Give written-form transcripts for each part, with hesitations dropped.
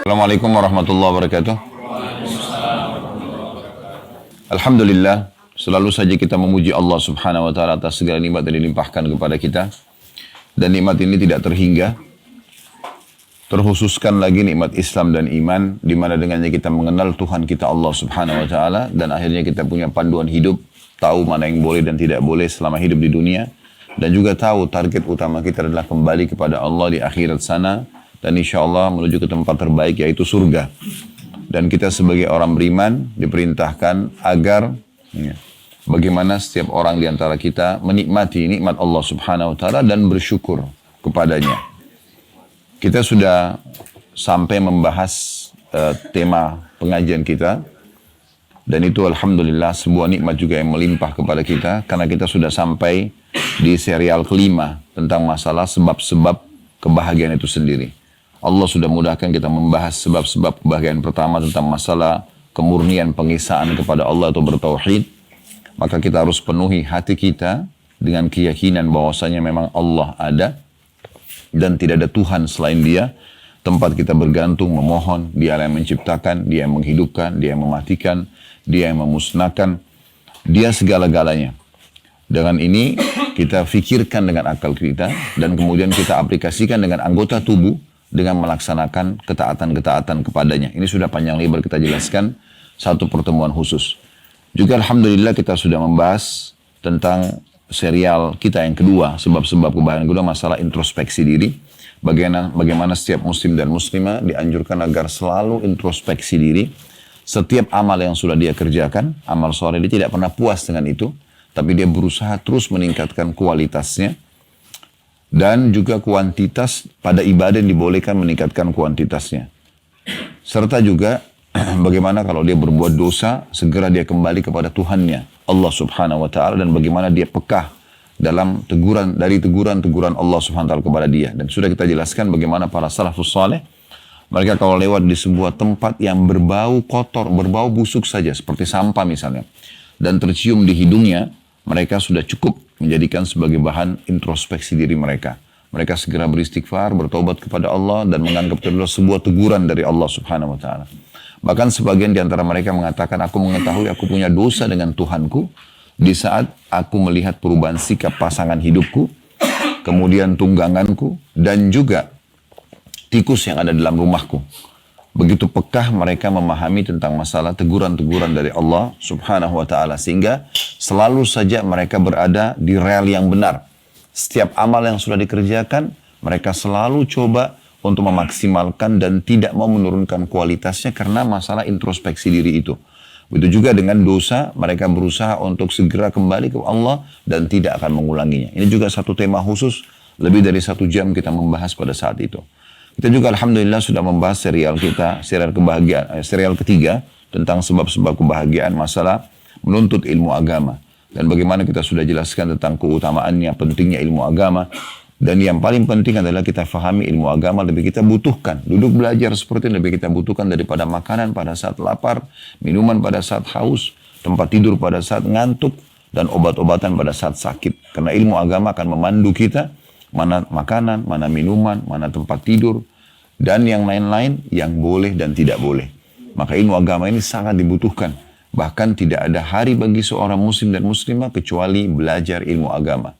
Assalamualaikum warahmatullahi wabarakatuh. Alhamdulillah, selalu saja kita memuji Allah subhanahu wa ta'ala atas segala nikmat yang dilimpahkan kepada kita. Dan nikmat ini tidak terhingga. Terkhususkan lagi nikmat Islam dan iman, di mana dengannya kita mengenal Tuhan kita Allah subhanahu wa ta'ala, dan akhirnya kita punya panduan hidup, tahu mana yang boleh dan tidak boleh selama hidup di dunia, dan juga tahu target utama kita adalah kembali kepada Allah di akhirat sana, dan insya Allah menuju ke tempat terbaik yaitu surga. Dan kita sebagai orang beriman diperintahkan agar bagaimana setiap orang di antara kita menikmati nikmat Allah subhanahu wa ta'ala dan bersyukur kepadanya. Kita sudah sampai membahas tema pengajian kita. Dan itu alhamdulillah sebuah nikmat juga yang melimpah kepada kita. Karena kita sudah sampai di serial kelima tentang masalah sebab-sebab kebahagiaan itu sendiri. Allah sudah mudahkan kita membahas sebab-sebab kebahagiaan pertama tentang masalah kemurnian pengisaan kepada Allah atau bertauhid. Maka kita harus penuhi hati kita dengan keyakinan bahwasanya memang Allah ada dan tidak ada Tuhan selain Dia. Tempat kita bergantung, memohon, Dia yang menciptakan, Dia yang menghidupkan, Dia yang mematikan, Dia yang memusnahkan, Dia segala-galanya. Dengan ini kita fikirkan dengan akal kita dan kemudian kita aplikasikan dengan anggota tubuh dengan melaksanakan ketaatan-ketaatan kepadanya. Ini sudah panjang lebar kita jelaskan satu pertemuan khusus. Juga alhamdulillah kita sudah membahas tentang serial kita yang kedua, sebab-sebab kebahagiaan kedua, masalah introspeksi diri. Bagaimana setiap muslim dan muslimah dianjurkan agar selalu introspeksi diri. Setiap amal yang sudah dia kerjakan, amal soleh, dia tidak pernah puas dengan itu, tapi dia berusaha terus meningkatkan kualitasnya. Dan juga kuantitas pada ibadah yang dibolehkan meningkatkan kuantitasnya. Serta juga bagaimana kalau dia berbuat dosa, segera dia kembali kepada Tuhannya, Allah subhanahu wa ta'ala, dan bagaimana dia pekah dalam teguran-teguran Allah subhanahu wa ta'ala kepada dia. Dan sudah kita jelaskan bagaimana para salafus saleh, mereka kalau lewat di sebuah tempat yang berbau kotor, berbau busuk saja, seperti sampah misalnya, dan tercium di hidungnya, mereka sudah cukup menjadikan sebagai bahan introspeksi diri mereka. Mereka segera beristighfar, bertobat kepada Allah, dan menganggap itu adalah sebuah teguran dari Allah subhanahu wa ta'ala. Bahkan sebagian di antara mereka mengatakan, aku mengetahui aku punya dosa dengan Tuhanku, di saat aku melihat perubahan sikap pasangan hidupku, kemudian tungganganku, dan juga tikus yang ada dalam rumahku. Begitu pekah mereka memahami tentang masalah teguran-teguran dari Allah subhanahu wa ta'ala. Sehingga selalu saja mereka berada di rel yang benar. Setiap amal yang sudah dikerjakan, mereka selalu coba untuk memaksimalkan dan tidak mau menurunkan kualitasnya karena masalah introspeksi diri itu. Begitu juga dengan dosa, mereka berusaha untuk segera kembali ke Allah dan tidak akan mengulanginya. Ini juga satu tema khusus, lebih dari 1 jam kita membahas pada saat itu. Kita juga alhamdulillah sudah membahas serial kita, serial kebahagiaan, serial ketiga tentang sebab-sebab kebahagiaan masalah menuntut ilmu agama. Dan bagaimana kita sudah jelaskan tentang keutamaannya, pentingnya ilmu agama. Dan yang paling penting adalah kita fahami ilmu agama lebih kita butuhkan. Duduk belajar seperti ini lebih kita butuhkan daripada makanan pada saat lapar, minuman pada saat haus, tempat tidur pada saat ngantuk, dan obat-obatan pada saat sakit. Karena ilmu agama akan memandu kita, mana makanan, mana minuman, mana tempat tidur, dan yang lain-lain yang boleh dan tidak boleh. Maka ilmu agama ini sangat dibutuhkan. Bahkan tidak ada hari bagi seorang muslim dan muslimah kecuali belajar ilmu agama.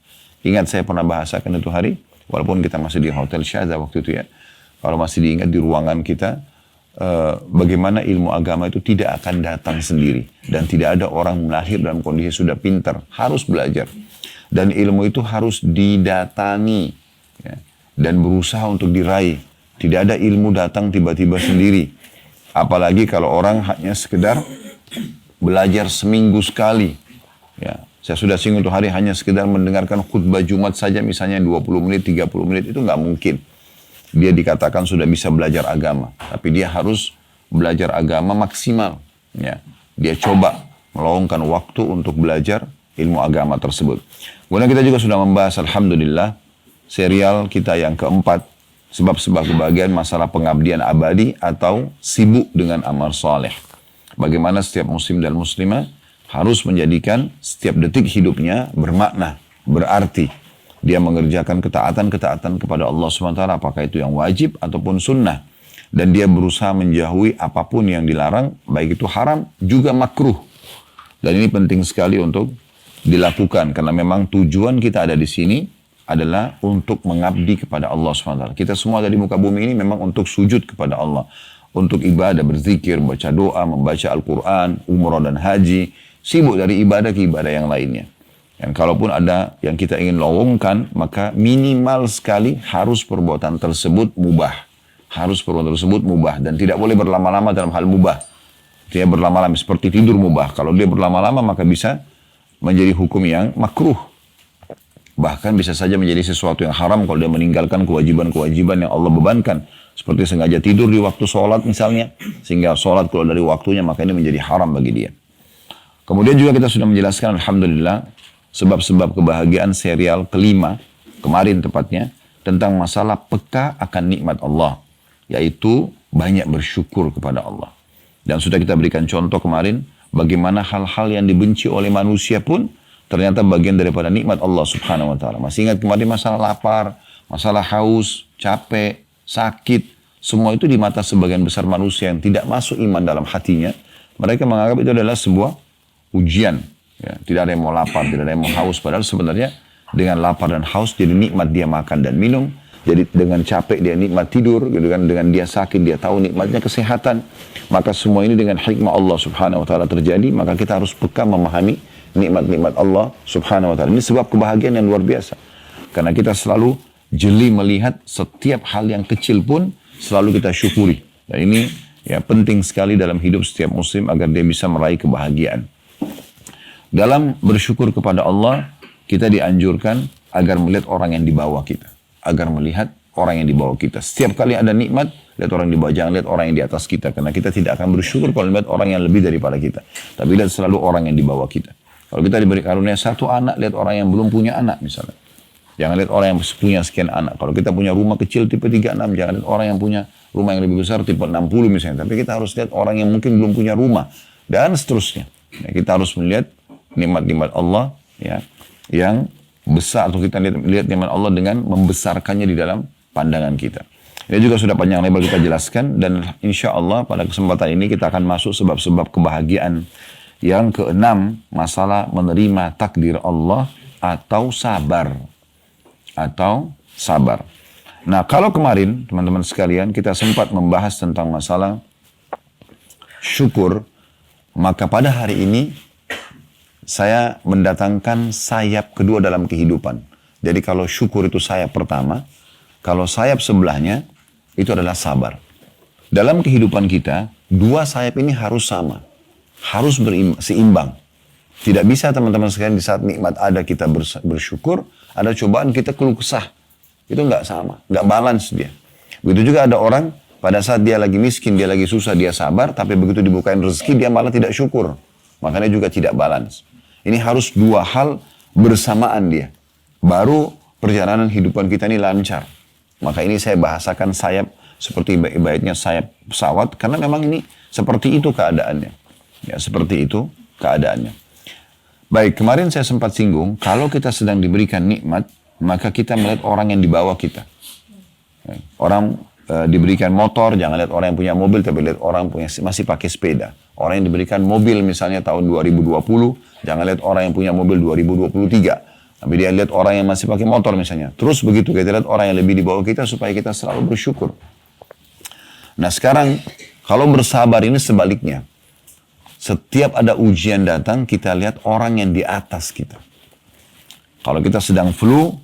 Ingat saya pernah bahasakan itu hari, walaupun kita masih di Hotel Syaza waktu itu ya. Kalau masih diingat di ruangan kita, bagaimana ilmu agama itu tidak akan datang sendiri. Dan tidak ada orang lahir dalam kondisi sudah pintar. Harus belajar. Dan ilmu itu harus didatangi ya, dan berusaha untuk diraih. Tidak ada ilmu datang tiba-tiba sendiri. Apalagi kalau orang hanya sekedar belajar seminggu sekali. Ya, saya sudah singgung itu hari hanya sekedar mendengarkan khutbah Jumat saja misalnya 20 menit, 30 menit itu nggak mungkin. Dia dikatakan sudah bisa belajar agama. Tapi dia harus belajar agama maksimal. Ya, dia coba meluangkan waktu untuk belajar ilmu agama tersebut. Kemudian kita juga sudah membahas alhamdulillah serial kita yang keempat, sebab-sebab kebahagiaan masalah pengabdian abadi atau sibuk dengan amal soleh. Bagaimana setiap muslim dan muslimah harus menjadikan setiap detik hidupnya bermakna, berarti. Dia mengerjakan ketaatan-ketaatan kepada Allah SWT, apakah itu yang wajib ataupun sunnah. Dan dia berusaha menjauhi apapun yang dilarang, baik itu haram juga makruh. Dan ini penting sekali untuk dilakukan, karena memang tujuan kita ada di sini adalah untuk mengabdi kepada Allah SWT. Kita semua dari muka bumi ini memang untuk sujud kepada Allah. Untuk ibadah, berzikir, baca doa, membaca Al-Quran, umrah dan haji. Sibuk dari ibadah ke ibadah yang lainnya. Dan kalaupun ada yang kita ingin lowongkan, maka minimal sekali harus perbuatan tersebut mubah. Harus perbuatan tersebut mubah. Dan tidak boleh berlama-lama dalam hal mubah. Dia berlama-lama seperti tidur mubah. Kalau dia berlama-lama maka bisa menjadi hukum yang makruh. Bahkan bisa saja menjadi sesuatu yang haram kalau dia meninggalkan kewajiban-kewajiban yang Allah bebankan. Seperti sengaja tidur di waktu sholat misalnya. Sehingga sholat keluar dari waktunya, maka ini menjadi haram bagi dia. Kemudian juga kita sudah menjelaskan, alhamdulillah, sebab-sebab kebahagiaan serial kelima, kemarin tepatnya, tentang masalah peka akan nikmat Allah. Yaitu banyak bersyukur kepada Allah. Dan sudah kita berikan contoh kemarin, bagaimana hal-hal yang dibenci oleh manusia pun ternyata bagian daripada nikmat Allah Subhanahu wa ta'ala. Masih ingat kemarin masalah lapar, masalah haus, capek, sakit, semua itu di mata sebagian besar manusia yang tidak masuk iman dalam hatinya. Mereka menganggap itu adalah sebuah ujian. Ya, tidak ada yang mau lapar, tidak ada yang mau haus. Padahal sebenarnya dengan lapar dan haus jadi nikmat dia makan dan minum. Jadi dengan capek dia nikmat tidur, gitu kan. Dengan dia sakit dia tahu nikmatnya kesehatan. Maka semua ini dengan hikmah Allah Subhanahu wa ta'ala terjadi. Maka kita harus peka memahami nikmat-nikmat Allah Subhanahu wa ta'ala. Ini sebab kebahagiaan yang luar biasa. Karena kita selalu jeli melihat setiap hal yang kecil pun selalu kita syukuri. Dan ini ya penting sekali dalam hidup setiap muslim agar dia bisa meraih kebahagiaan. Dalam bersyukur kepada Allah, kita dianjurkan agar melihat orang yang di bawah kita. Agar melihat orang yang di bawah kita. Setiap kali ada nikmat, lihat orang di bawah. Jangan lihat orang yang di atas kita. Karena kita tidak akan bersyukur kalau melihat orang yang lebih daripada kita. Tapi lihat selalu orang yang di bawah kita. Kalau kita diberi karunia satu anak, lihat orang yang belum punya anak misalnya. Jangan lihat orang yang punya sekian anak. Kalau kita punya rumah kecil tipe 36, jangan lihat orang yang punya rumah yang lebih besar tipe 60 misalnya. Tapi kita harus lihat orang yang mungkin belum punya rumah. Dan seterusnya. Ya, kita harus melihat nikmat-nikmat Allah ya, yang besar, atau kita lihat nikmat Allah dengan membesarkannya di dalam pandangan kita. Ini juga sudah panjang lebar kita jelaskan, dan insya Allah pada kesempatan ini kita akan masuk sebab-sebab kebahagiaan yang keenam, masalah menerima takdir Allah atau sabar. Atau sabar. Nah, kalau kemarin teman-teman sekalian kita sempat membahas tentang masalah syukur, maka pada hari ini saya mendatangkan sayap kedua dalam kehidupan. Jadi kalau syukur itu sayap pertama, kalau sayap sebelahnya itu adalah sabar. Dalam kehidupan kita, dua sayap ini harus sama. Harus seimbang. Tidak bisa teman-teman sekalian di saat nikmat ada kita bersyukur, ada cobaan kita keluh kesah. Itu nggak sama, nggak balance dia. Begitu juga ada orang pada saat dia lagi miskin, dia lagi susah, dia sabar, tapi begitu dibukain rezeki dia malah tidak syukur. Makanya juga tidak balance. Ini harus dua hal bersamaan dia. Baru perjalanan kehidupan kita ini lancar. Maka ini saya bahasakan sayap seperti ibaratnya sayap pesawat. Karena memang ini seperti itu keadaannya. Ya, seperti itu keadaannya. Baik, kemarin saya sempat singgung. Kalau kita sedang diberikan nikmat, maka kita melihat orang yang di bawah kita. Ya, orang diberikan motor, jangan lihat orang yang punya mobil, tapi lihat orang punya masih pakai sepeda. Orang yang diberikan mobil misalnya tahun 2020, jangan lihat orang yang punya mobil 2023. Tapi dia lihat orang yang masih pakai motor misalnya. Terus begitu kita lihat orang yang lebih di bawah kita supaya kita selalu bersyukur. Nah sekarang kalau bersabar ini sebaliknya. Setiap ada ujian datang kita lihat orang yang di atas kita. Kalau kita sedang flu,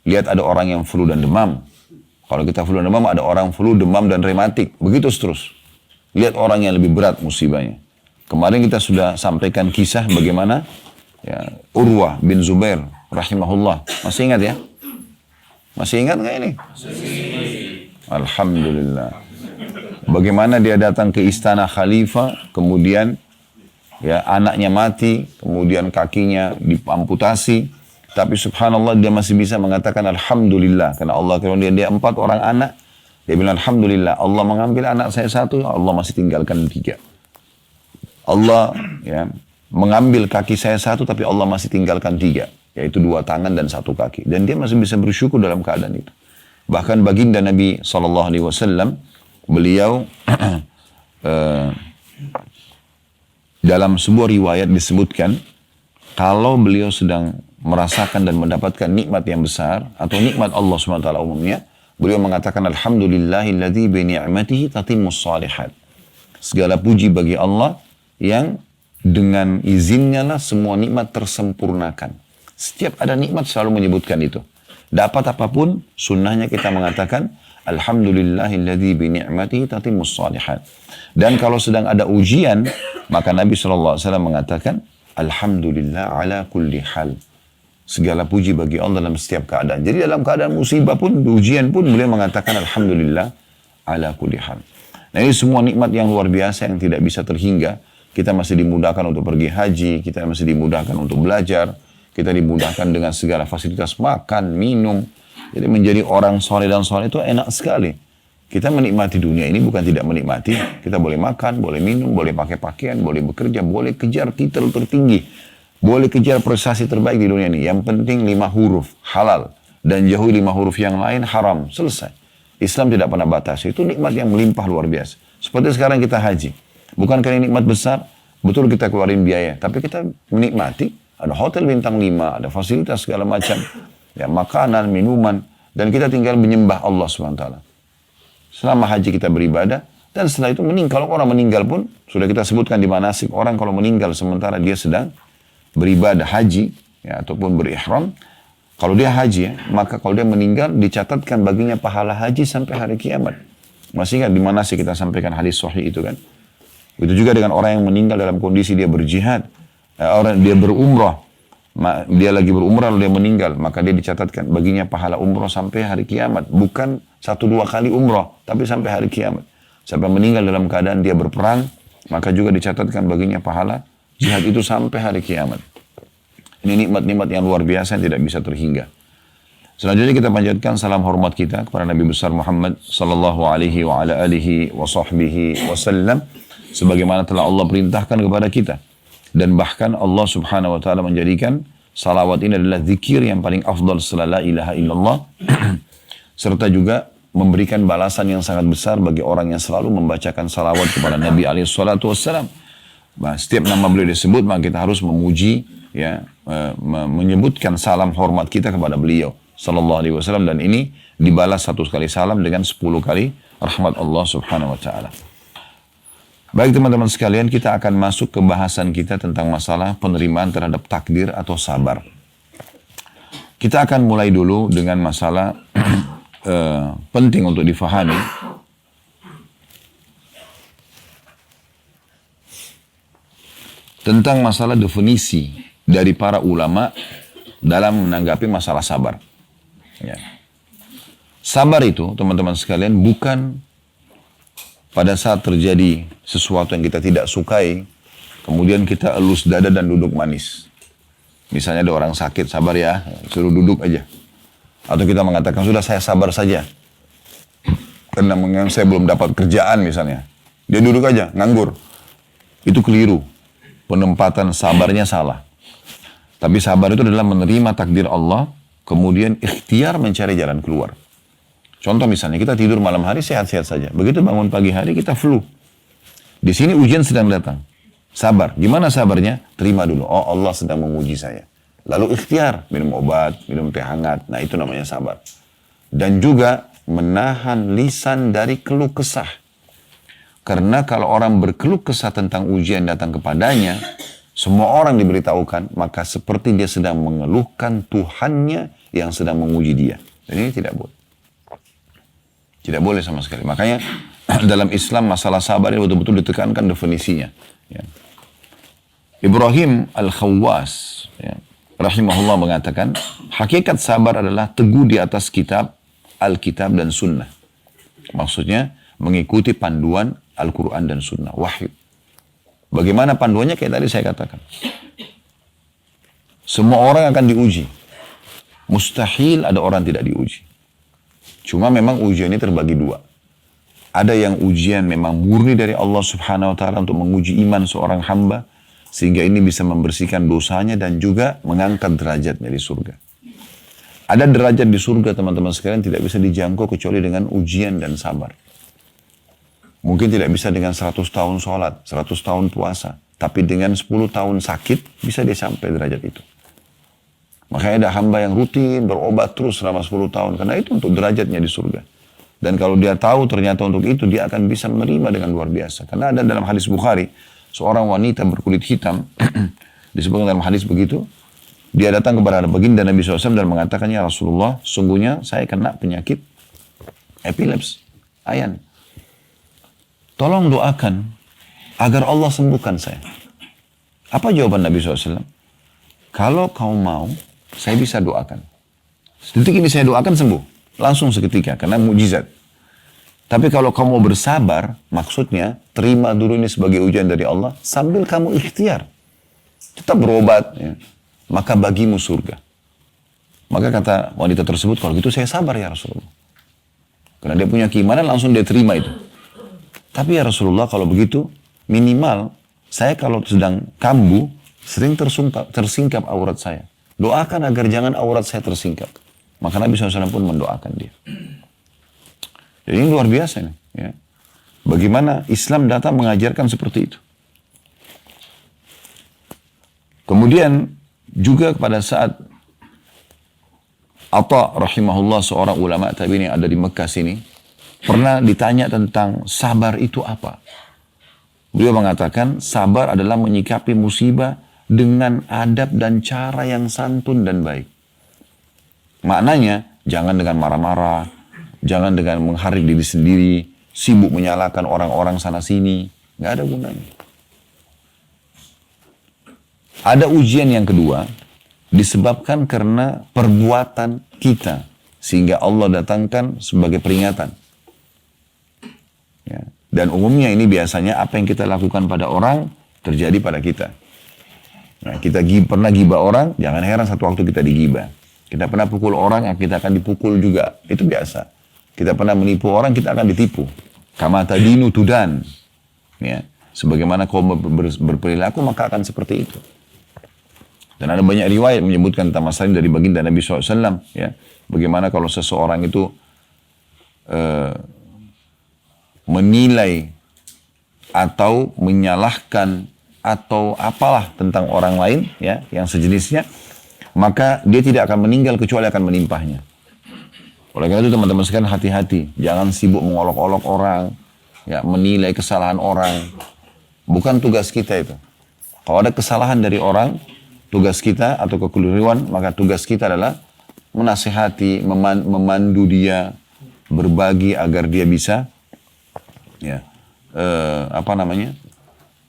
lihat ada orang yang flu dan demam. Kalau kita flu dan demam, ada orang flu, demam, dan rematik. Begitu terus. Lihat orang yang lebih berat musibahnya. Kemarin kita sudah sampaikan kisah bagaimana ya, Urwah bin Zubair rahimahullah. Masih ingat ya? Masih ingat nggak ini? Masih. Alhamdulillah. Bagaimana dia datang ke istana khalifah, kemudian ya anaknya mati, kemudian kakinya diamputasi. Tapi subhanallah dia masih bisa mengatakan alhamdulillah. Karena Allah karuniai dia 4 orang anak. Dia bilang alhamdulillah. Allah mengambil anak saya 1, Allah masih tinggalkan 3. Allah ya mengambil kaki saya satu tapi Allah masih tinggalkan 3, yaitu 2 tangan dan 1 kaki, dan dia masih bisa bersyukur dalam keadaan itu. Bahkan baginda Nabi SAW, beliau dalam sebuah riwayat disebutkan kalau beliau sedang merasakan dan mendapatkan nikmat yang besar atau nikmat Allah SWT umumnya, beliau mengatakan alhamdulillahilladzi bi ni'matihi tatimmus shalihat. Segala puji bagi Allah yang dengan izinnya lah semua nikmat tersempurnakan. Setiap ada nikmat selalu menyebutkan itu. Dapat apapun, sunnahnya kita mengatakan alhamdulillahilladzi bi ni'matihi tatimmus shalihat. Dan kalau sedang ada ujian, maka Nabi SAW mengatakan alhamdulillah ala kulli hal. Segala puji bagi Allah dalam setiap keadaan. Jadi dalam keadaan musibah pun, ujian pun, beliau mengatakan alhamdulillah ala kulli hal. Nah, ini semua nikmat yang luar biasa yang tidak bisa terhingga. Kita masih dimudahkan untuk pergi haji, kita masih dimudahkan untuk belajar, kita dimudahkan dengan segala fasilitas makan, minum. Jadi menjadi orang soleh dan soleh itu enak sekali. Kita menikmati dunia ini bukan tidak menikmati. Kita boleh makan, boleh minum, boleh pakai pakaian, boleh bekerja, boleh kejar titel tertinggi. Boleh kejar prestasi terbaik di dunia ini. Yang penting 5 huruf halal. Dan jauhi 5 huruf yang lain haram. Selesai. Islam tidak pernah batasi. Itu nikmat yang melimpah luar biasa. Seperti sekarang kita haji. Bukankah ini nikmat besar? Betul kita keluarin biaya. Tapi kita menikmati. Ada hotel bintang 5. Ada fasilitas segala macam. Ya, makanan, minuman. Dan kita tinggal menyembah Allah SWT. Selama haji kita beribadah. Dan setelah itu meninggal. Kalau orang meninggal pun. Sudah kita sebutkan di manasik. Orang kalau meninggal sementara dia sedang beribadah haji. Ya, ataupun berihram. Kalau dia haji ya. Maka kalau dia meninggal. Dicatatkan baginya pahala haji sampai hari kiamat. Masih ingat di manasik kita sampaikan hadis sahih itu kan. Itu juga dengan orang yang meninggal dalam kondisi dia berjihad. Orang dia berumrah. Dia lagi berumrah lalu dia meninggal. Maka dia dicatatkan baginya pahala umrah sampai hari kiamat. Bukan 1-2 kali umrah. Tapi sampai hari kiamat. Sampai meninggal dalam keadaan dia berperang. Maka juga dicatatkan baginya pahala jihad itu sampai hari kiamat. Ini nikmat-nikmat yang luar biasa yang tidak bisa terhingga. Selanjutnya kita panjatkan salam hormat kita kepada Nabi besar Muhammad sallallahu alaihi wa ala alihi wa sahbihi wasallam. Sebagaimana telah Allah perintahkan kepada kita. Dan bahkan Allah subhanahu wa ta'ala menjadikan salawat ini adalah zikir yang paling afdal setelah la ilaha illallah. Serta juga memberikan balasan yang sangat besar bagi orang yang selalu membacakan salawat kepada Nabi SAW. Nah, setiap nama beliau disebut, maka kita harus memuji, ya, menyebutkan salam hormat kita kepada beliau sallallahu alaihi wasallam. Dan ini dibalas 1 kali salam dengan 10 kali rahmat Allah subhanahu wa ta'ala. Baik teman-teman sekalian, kita akan masuk ke bahasan kita tentang masalah penerimaan terhadap takdir atau sabar. Kita akan mulai dulu dengan masalah penting untuk difahami. Tentang masalah definisi dari para ulama dalam menanggapi masalah sabar. Ya. Sabar itu teman-teman sekalian bukan pada saat terjadi sesuatu yang kita tidak sukai, kemudian kita elus dada dan duduk manis. Misalnya ada orang sakit, sabar ya, suruh duduk aja. Atau kita mengatakan, sudah saya sabar saja. Karena saya belum dapat kerjaan misalnya. Dia duduk aja, nganggur. Itu keliru. Penempatan sabarnya salah. Tapi sabar itu adalah menerima takdir Allah, kemudian ikhtiar mencari jalan keluar. Contoh misalnya, kita tidur malam hari sehat-sehat saja. Begitu bangun pagi hari, kita flu. Di sini ujian sedang datang. Sabar. Gimana sabarnya? Terima dulu. Oh, Allah sedang menguji saya. Lalu ikhtiar. Minum obat, minum teh hangat. Nah, itu namanya sabar. Dan juga menahan lisan dari keluh kesah. Karena kalau orang berkeluh kesah tentang ujian datang kepadanya, semua orang diberitahukan, maka seperti dia sedang mengeluhkan Tuhannya yang sedang menguji dia. Dan ini tidak boleh. Tidak boleh sama sekali. Makanya dalam Islam masalah sabar ini betul-betul ditekankan definisinya. Ya. Ibrahim Al-Khawwas, ya, rahimahullah mengatakan, hakikat sabar adalah teguh di atas kitab, Alkitab dan Sunnah. Maksudnya mengikuti panduan Al-Quran dan Sunnah, wahyu. Bagaimana panduannya? Kayak tadi saya katakan. Semua orang akan diuji. Mustahil ada orang tidak diuji. Cuma memang ujian ini terbagi 2. Ada yang ujian memang murni dari Allah subhanahu wa ta'ala untuk menguji iman seorang hamba. Sehingga ini bisa membersihkan dosanya dan juga mengangkat derajatnya di surga. Ada derajat di surga teman-teman sekalian tidak bisa dijangkau kecuali dengan ujian dan sabar. Mungkin tidak bisa dengan 100 tahun sholat, 100 tahun puasa. Tapi dengan 10 tahun sakit bisa dia sampai derajat itu. Makanya ada hamba yang rutin berobat terus selama 10 tahun. Karena itu untuk derajatnya di surga. Dan kalau dia tahu ternyata untuk itu dia akan bisa menerima dengan luar biasa. Karena ada dalam hadis Bukhari, seorang wanita berkulit hitam, disebutkan dalam hadis begitu, dia datang kepada baginda Nabi SAW dan mengatakan, ya Rasulullah, sungguhnya saya kena penyakit epilepsi, ayan. Tolong doakan agar Allah sembuhkan saya. Apa jawaban Nabi SAW? Kalau kau mau, saya bisa doakan. Detik ini saya doakan sembuh. Langsung seketika, karena mujizat. Tapi kalau kamu mau bersabar, maksudnya terima dulu ini sebagai ujian dari Allah, sambil kamu ikhtiar. Tetap berobat, ya. Maka bagimu surga. Maka kata wanita tersebut, kalau gitu saya sabar ya Rasulullah. Karena dia punya keimanan, langsung dia terima itu. Tapi ya Rasulullah, kalau begitu, minimal saya kalau sedang kambuh, sering tersingkap aurat saya. Doakan agar jangan aurat saya tersingkap. Maka Nabi SAW pun mendoakan dia. Jadi ini luar biasa nih. Ya. Bagaimana Islam datang mengajarkan seperti itu. Kemudian juga pada saat Atta rahimahullah, seorang ulama tabi'in yang ada di Mekah sini, pernah ditanya tentang sabar itu apa. Beliau mengatakan sabar adalah menyikapi musibah dengan adab dan cara yang santun dan baik. Maknanya jangan dengan marah-marah, jangan dengan mengharik diri sendiri, sibuk menyalahkan orang-orang sana sini, nggak ada gunanya. Ada ujian yang kedua, disebabkan karena perbuatan kita. Sehingga Allah datangkan sebagai peringatan. Ya. Dan umumnya ini biasanya apa yang kita lakukan pada orang, terjadi pada kita. Nah, kita pernah gibah orang, jangan heran satu waktu kita digibah. Kita pernah pukul orang, kita akan dipukul juga. Itu biasa. Kita pernah menipu orang, kita akan ditipu. Kama tadinu tudan. Ya. Sebagaimana kau berperilaku, maka akan seperti itu. Dan ada banyak riwayat menyebutkan tentang masalah dari baginda Nabi SAW. Ya. Bagaimana kalau seseorang itu menilai atau menyalahkan atau apalah tentang orang lain, ya, yang sejenisnya, maka dia tidak akan meninggal kecuali akan menimpahnya. Oleh karena itu teman-teman sekalian hati-hati. Jangan sibuk mengolok-olok orang, ya, menilai kesalahan orang. Bukan tugas kita itu. Kalau ada kesalahan dari orang, tugas kita atau kekeliruan, maka tugas kita adalah menasihati, memandu dia, berbagi agar dia bisa, ya,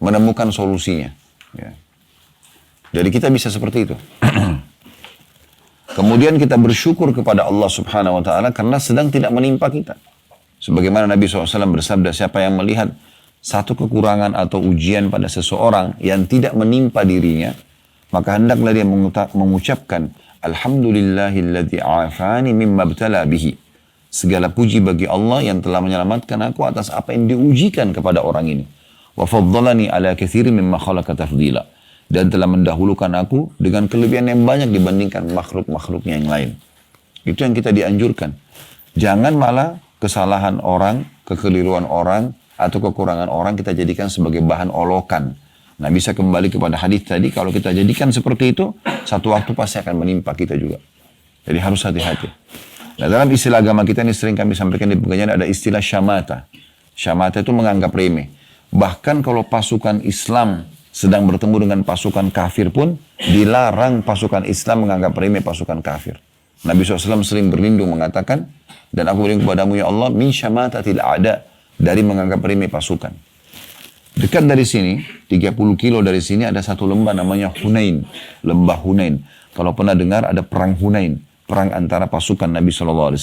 menemukan solusinya. Ya. Jadi kita bisa seperti itu. Kemudian kita bersyukur kepada Allah Subhanahu Wa Taala karena sedang tidak menimpa kita. Sebagaimana Nabi SAW bersabda, siapa yang melihat satu kekurangan atau ujian pada seseorang yang tidak menimpa dirinya, maka hendaklah dia mengucapkan Alhamdulillahilladzi afani mimma btala bihi. Segala puji bagi Allah yang telah menyelamatkan aku atas apa yang diujikan kepada orang ini. Wa faddalani ala katsirin mimma khalaqa tafdila. Dan telah mendahulukan aku dengan kelebihan yang banyak dibandingkan makhluk-makhluknya yang lain. Itu yang kita dianjurkan. Jangan malah kesalahan orang, kekeliruan orang, atau kekurangan orang kita jadikan sebagai bahan olokan. Nah, bisa kembali kepada hadis tadi, kalau kita jadikan seperti itu, satu waktu pasti akan menimpa kita juga. Jadi harus hati-hati. Nah, dalam istilah agama kita ini sering kami sampaikan di pengajian ada istilah syamata. Syamata itu menganggap remeh. Bahkan kalau pasukan Islam sedang bertemu dengan pasukan kafir pun, dilarang pasukan Islam menganggap remeh pasukan kafir. Nabi SAW sering berlindung mengatakan, dan aku berlindung kepadamu ya Allah, min syamatatil a'da, dari menganggap remeh pasukan. Dekat dari sini, 30 kilo dari sini ada satu lembah namanya Hunain. Lembah Hunain. Kalau pernah dengar ada perang Hunain. Perang antara pasukan Nabi SAW.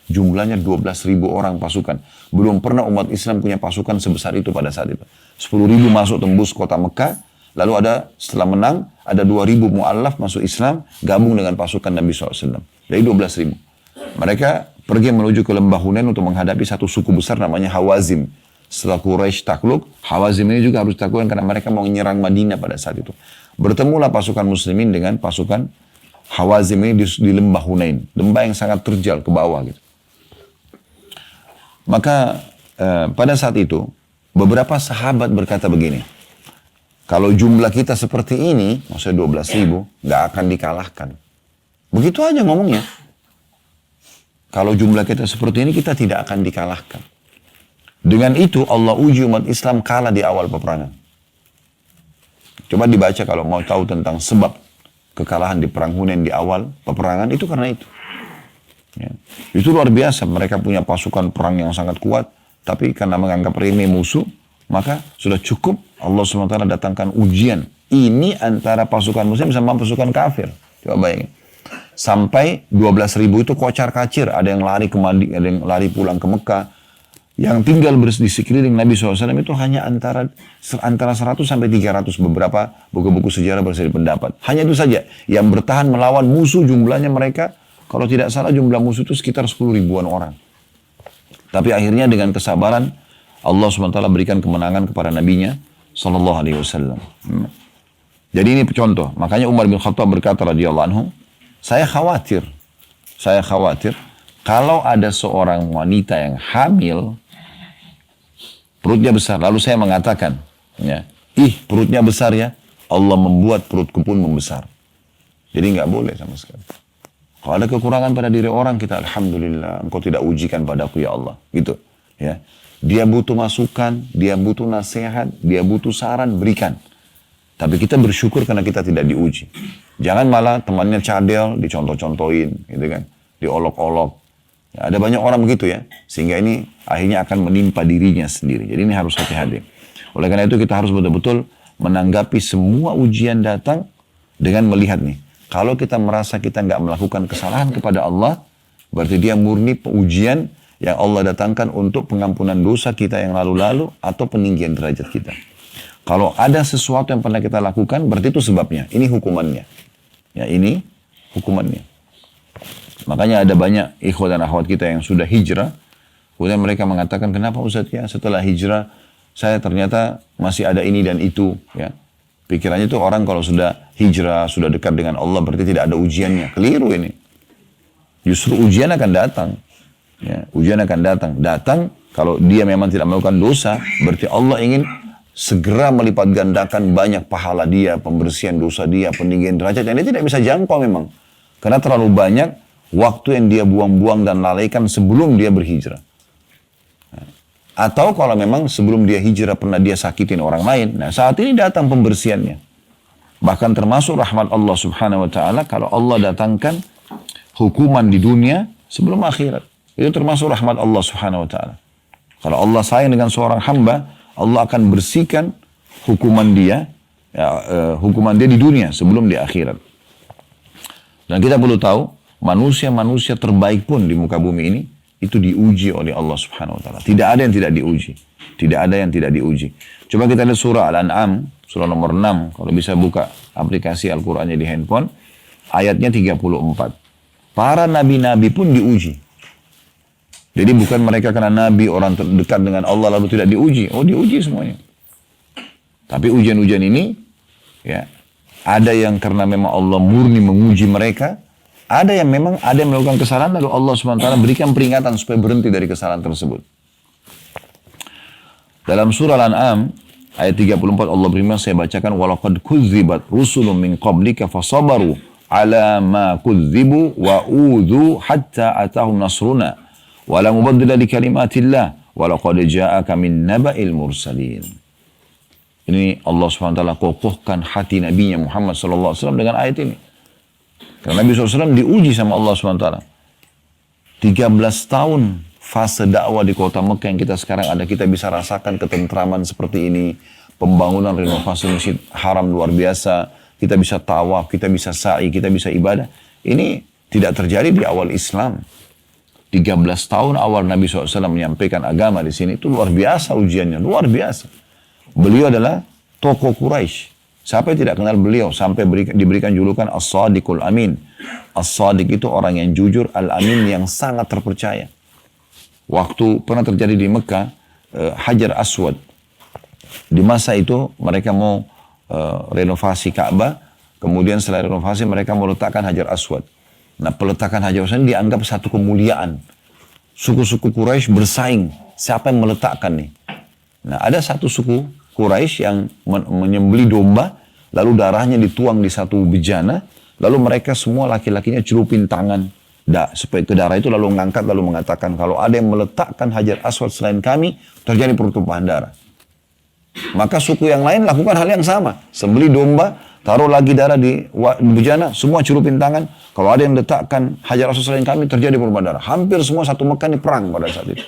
Jumlahnya 12.000 orang pasukan. Belum pernah umat Islam punya pasukan sebesar itu pada saat itu. 10.000 masuk tembus kota Mekah. Lalu ada setelah menang, ada 2.000 mu'allaf masuk Islam. Gabung dengan pasukan Nabi SAW. Dari 12.000. Mereka pergi menuju ke lembah Hunain untuk menghadapi satu suku besar namanya Hawazim. Setelah Quraisy takluk, Hawazim ini juga harus ditaklukkan karena mereka mau menyerang Madinah pada saat itu. Bertemulah pasukan muslimin dengan pasukan Hawazim ini di lembah Hunain. Lembah yang sangat terjal ke bawah gitu. Maka pada saat itu, beberapa sahabat berkata begini, kalau jumlah kita seperti ini, maksudnya 12.000, nggak akan dikalahkan. Begitu aja ngomongnya. Kalau jumlah kita seperti ini, kita tidak akan dikalahkan. Dengan itu, Allah uji umat Islam kalah di awal peperangan. Coba dibaca kalau mau tahu tentang sebab kekalahan di Perang Hunain di awal peperangan, itu karena itu. Ya. Itu luar biasa, mereka punya pasukan perang yang sangat kuat, tapi karena menganggap remeh musuh, maka sudah cukup Allah SWT datangkan ujian. Ini antara pasukan muslim sama pasukan kafir. Coba bayangin. Sampai 12.000 itu kocar-kacir. Ada yang lari ke Madinah, ada yang lari pulang ke Mekah. Yang tinggal di sekeliling Nabi SAW itu hanya antara 100 sampai 300. Beberapa buku-buku sejarah bersih pendapat. Hanya itu saja. Yang bertahan melawan musuh jumlahnya mereka, kalau tidak salah jumlah musuh itu sekitar 10 ribuan orang. Tapi akhirnya dengan kesabaran, Allah SWT berikan kemenangan kepada Nabi-Nya SAW. Jadi ini contoh. Makanya Umar bin Khattab berkata radhiyallahu anhu, saya khawatir kalau ada seorang wanita yang hamil, perutnya besar, lalu saya mengatakan, ya, perutnya besar ya, Allah membuat perutku pun membesar. Jadi nggak boleh sama sekali. Kalau ada kekurangan pada diri orang, kita alhamdulillah, engkau tidak ujikan padaku ya Allah, gitu. Ya, dia butuh masukan, dia butuh nasihat, dia butuh saran, berikan. Tapi kita bersyukur karena kita tidak diuji. Jangan malah temannya cadel, dicontoh-contohin, gitu kan. Diolok-olok. Ya, ada banyak orang begitu ya. Sehingga ini akhirnya akan menimpa dirinya sendiri. Jadi ini harus hati-hati. Oleh karena itu kita harus betul-betul menanggapi semua ujian datang dengan melihat nih. Kalau kita merasa kita nggak melakukan kesalahan kepada Allah, berarti dia murni ujian yang Allah datangkan untuk pengampunan dosa kita yang lalu-lalu atau peninggian derajat kita. Kalau ada sesuatu yang pernah kita lakukan, berarti itu sebabnya. Ini hukumannya. Ya, ini hukumannya. Makanya ada banyak ikhwah dan akhwat kita yang sudah hijrah. Kemudian mereka mengatakan, kenapa Ustaz ya setelah hijrah, saya ternyata masih ada ini dan itu. Ya. Pikirannya itu orang kalau sudah hijrah, sudah dekat dengan Allah, berarti tidak ada ujiannya. Keliru ini. Justru ujian akan datang. Ya, ujian akan datang. Datang kalau dia memang tidak melakukan dosa, berarti Allah ingin segera melipat gandakan banyak pahala dia, pembersihan dosa dia, peninggian derajat yang dia tidak bisa jangkau memang. Karena terlalu banyak waktu yang dia buang-buang dan lalaikan sebelum dia berhijrah. Atau kalau memang sebelum dia hijrah pernah dia sakitin orang lain, nah saat ini datang pembersihannya. Bahkan termasuk rahmat Allah Subhanahu wa Ta'ala kalau Allah datangkan hukuman di dunia sebelum akhirat. Itu termasuk rahmat Allah Subhanahu wa Ta'ala. Kalau Allah sayang dengan seorang hamba, Allah akan bersihkan hukuman dia, hukuman dia di dunia sebelum di akhirat. Dan kita perlu tahu, manusia-manusia terbaik pun di muka bumi ini, itu diuji oleh Allah Subhanahu wa Ta'ala. Tidak ada yang tidak diuji. Tidak ada yang tidak diuji. Coba kita lihat surah Al-An'am, surah nomor 6. Kalau bisa buka aplikasi Al-Qur'annya di handphone, ayatnya 34. Para nabi-nabi pun diuji. Jadi bukan mereka karena nabi, orang terdekat dengan Allah lalu tidak diuji. Oh, diuji semuanya. Tapi ujian-ujian ini, ya, ada yang karena memang Allah murni menguji mereka, ada yang memang ada yang melakukan kesalahan lalu Allah SWT berikan peringatan supaya berhenti dari kesalahan tersebut. Dalam surah Al-An'am ayat 34 Allah berfirman, saya bacakan, walaqad kudzibat rusulun min qablika fasabaru ala ma kudzibu wa udhu hatta atahum nasruna wala mubaddila li kalimatillah walaqad ja'aka min naba'il mursalin. Ini Allah SWT kokohkan hati Nabi-Nya Muhammad SAW dengan ayat ini. Karena Nabi SAW diuji sama Allah SWT. 13 tahun fase dakwah di kota Mekah yang kita sekarang ada, kita bisa rasakan ketentraman seperti ini. Pembangunan renovasi masjid haram luar biasa. Kita bisa tawaf, kita bisa sa'i, kita bisa ibadah. Ini tidak terjadi di awal Islam. 13 tahun awal Nabi SAW menyampaikan agama di sini, itu luar biasa ujiannya, luar biasa. Beliau adalah tokoh Quraisy. Siapa yang tidak kenal beliau sampai diberikan julukan As-Sadiqul Amin. As-Sadiq itu orang yang jujur, Al-Amin yang sangat terpercaya. Waktu pernah terjadi di Mekah, Hajar Aswad. Di masa itu mereka mau renovasi Ka'bah, kemudian setelah renovasi mereka mau letakkan Hajar Aswad. Nah, peletakan Hajar Aswad ini dianggap satu kemuliaan. Suku-suku Quraisy bersaing, siapa yang meletakkan nih? Nah, ada satu suku Quraisy yang menyembeli domba, lalu darahnya dituang di satu bejana, lalu mereka semua laki-lakinya celupin tangan supaya ke darah itu, lalu mengangkat, lalu mengatakan, kalau ada yang meletakkan Hajar Aswad selain kami, terjadi pertumpahan darah. Maka suku yang lain lakukan hal yang sama. Sembeli domba, taruh lagi darah di bejana, semua celupin tangan. Kalau ada yang letakkan Hajar Aswad selain kami, terjadi pertumpahan darah. Hampir semua satu Mekah ini perang pada saat itu.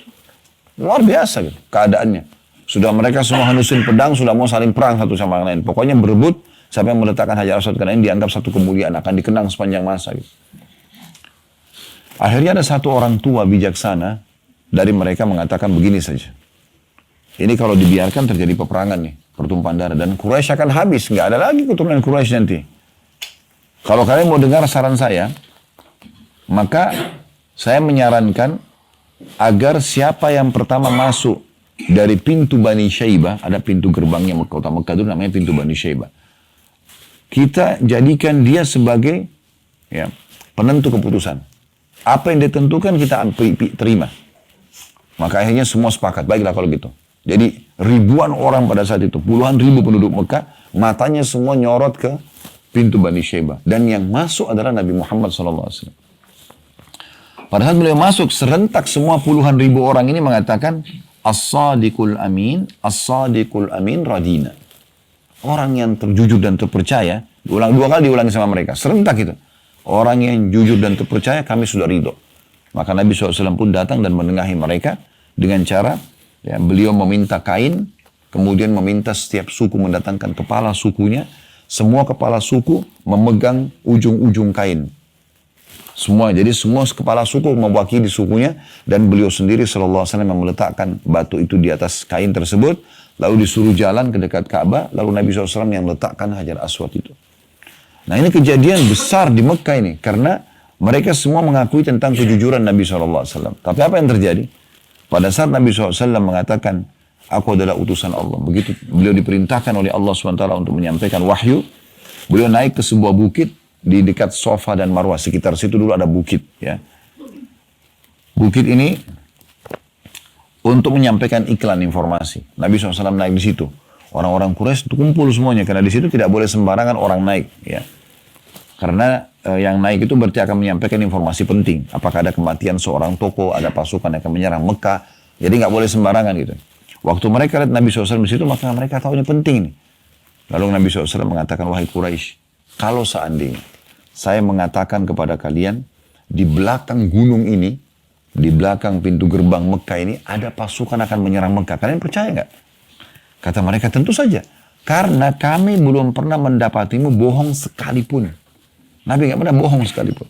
Luar biasa gitu keadaannya. Sudah mereka semua hanusin pedang, sudah mau saling perang satu sama lain. Pokoknya berebut, siapa yang meletakkan Hajar Aswad, karena ini dianggap satu kemuliaan, akan dikenang sepanjang masa gitu. Akhirnya ada satu orang tua bijaksana dari mereka mengatakan begini saja. Ini kalau dibiarkan terjadi peperangan nih, pertumpahan darah. Dan Quraisy akan habis, nggak ada lagi keturunan Quraisy nanti. Kalau kalian mau dengar saran saya, maka saya menyarankan agar siapa yang pertama masuk dari pintu Bani Syaibah, ada pintu gerbangnya kota Mekah itu namanya pintu Bani Syaibah. Kita jadikan dia sebagai penentu keputusan. Apa yang ditentukan kita terima. Maka akhirnya semua sepakat, baiklah kalau gitu. Jadi ribuan orang pada saat itu, puluhan ribu penduduk Mekah, matanya semua nyorot ke pintu Bani Syaibah. Dan yang masuk adalah Nabi Muhammad SAW. Pada saat beliau masuk, serentak semua puluhan ribu orang ini mengatakan, As-sadiqul amin, as-sadiqul amin radina. Orang yang terjujur dan terpercaya, dua kali diulangi sama mereka, serentak itu. Orang yang jujur dan terpercaya, kami sudah ridho. Maka Nabi SAW pun datang dan menengahi mereka dengan cara, beliau meminta kain, kemudian meminta setiap suku mendatangkan kepala sukunya, semua kepala suku memegang ujung-ujung kain. Semua, jadi semua kepala suku mewakili sukunya, dan beliau sendiri sallallahu alaihi wasallam yang meletakkan batu itu di atas kain tersebut, lalu disuruh jalan ke dekat Ka'bah, lalu Nabi SAW yang letakkan Hajar Aswad itu. Nah, ini kejadian besar di Mekah ini, karena mereka semua mengakui tentang kejujuran Nabi SAW. Tapi apa yang terjadi? Pada saat Nabi SAW mengatakan, aku adalah utusan Allah. Begitu beliau diperintahkan oleh Allah SWT untuk menyampaikan wahyu, beliau naik ke sebuah bukit di dekat Safa dan Marwah. Sekitar situ dulu ada bukit. Bukit ini untuk menyampaikan iklan informasi. Nabi SAW naik di situ. Orang-orang Quraisy kumpul semuanya, karena di situ tidak boleh sembarangan orang naik. Karena yang naik itu berarti akan menyampaikan informasi penting. Apakah ada kematian seorang tokoh, ada pasukan yang akan menyerang Mekah. Jadi nggak boleh sembarangan gitu. Waktu mereka lihat Nabi SAW di situ, maka mereka tahu ini penting nih. Lalu Nabi SAW mengatakan, wahai Quraisy, kalau seandainya saya mengatakan kepada kalian, di belakang gunung ini, di belakang pintu gerbang Mekah ini, ada pasukan akan menyerang Mekah. Kalian percaya nggak? Kata mereka, tentu saja. Karena kami belum pernah mendapatimu bohong sekalipun. Nabi nggak pernah bohong sekalipun.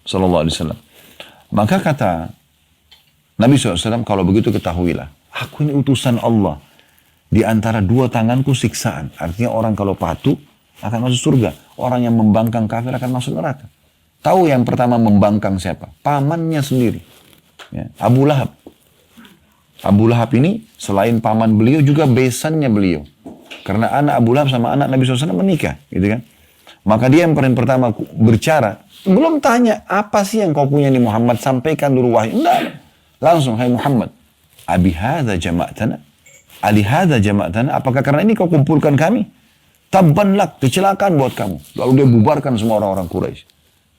Sallallahu alaihi wasallam. Maka kata Nabi SAW, kalau begitu ketahuilah, aku ini utusan Allah. Di antara dua tanganku siksaan. Artinya orang kalau patuh akan masuk surga. Orang yang membangkang kafir akan masuk neraka. Tahu yang pertama membangkang siapa? Pamannya sendiri. Abu Lahab. Abu Lahab ini selain paman beliau juga besannya beliau. Karena anak Abu Lahab sama anak Nabi SAW menikah. Gitu kan? Maka dia yang paling pertama berbicara. Belum tanya, apa sih yang kau punya nih Muhammad? Sampaikan dulu wahyu. Enggak. Langsung, hai Muhammad. Abi hadha jama'atana. Ali hadha jama'atana. Apakah karena ini kau kumpulkan kami? Tabban lak, kecelakaan buat kamu. Lalu dia bubarkan semua orang-orang Quraisy.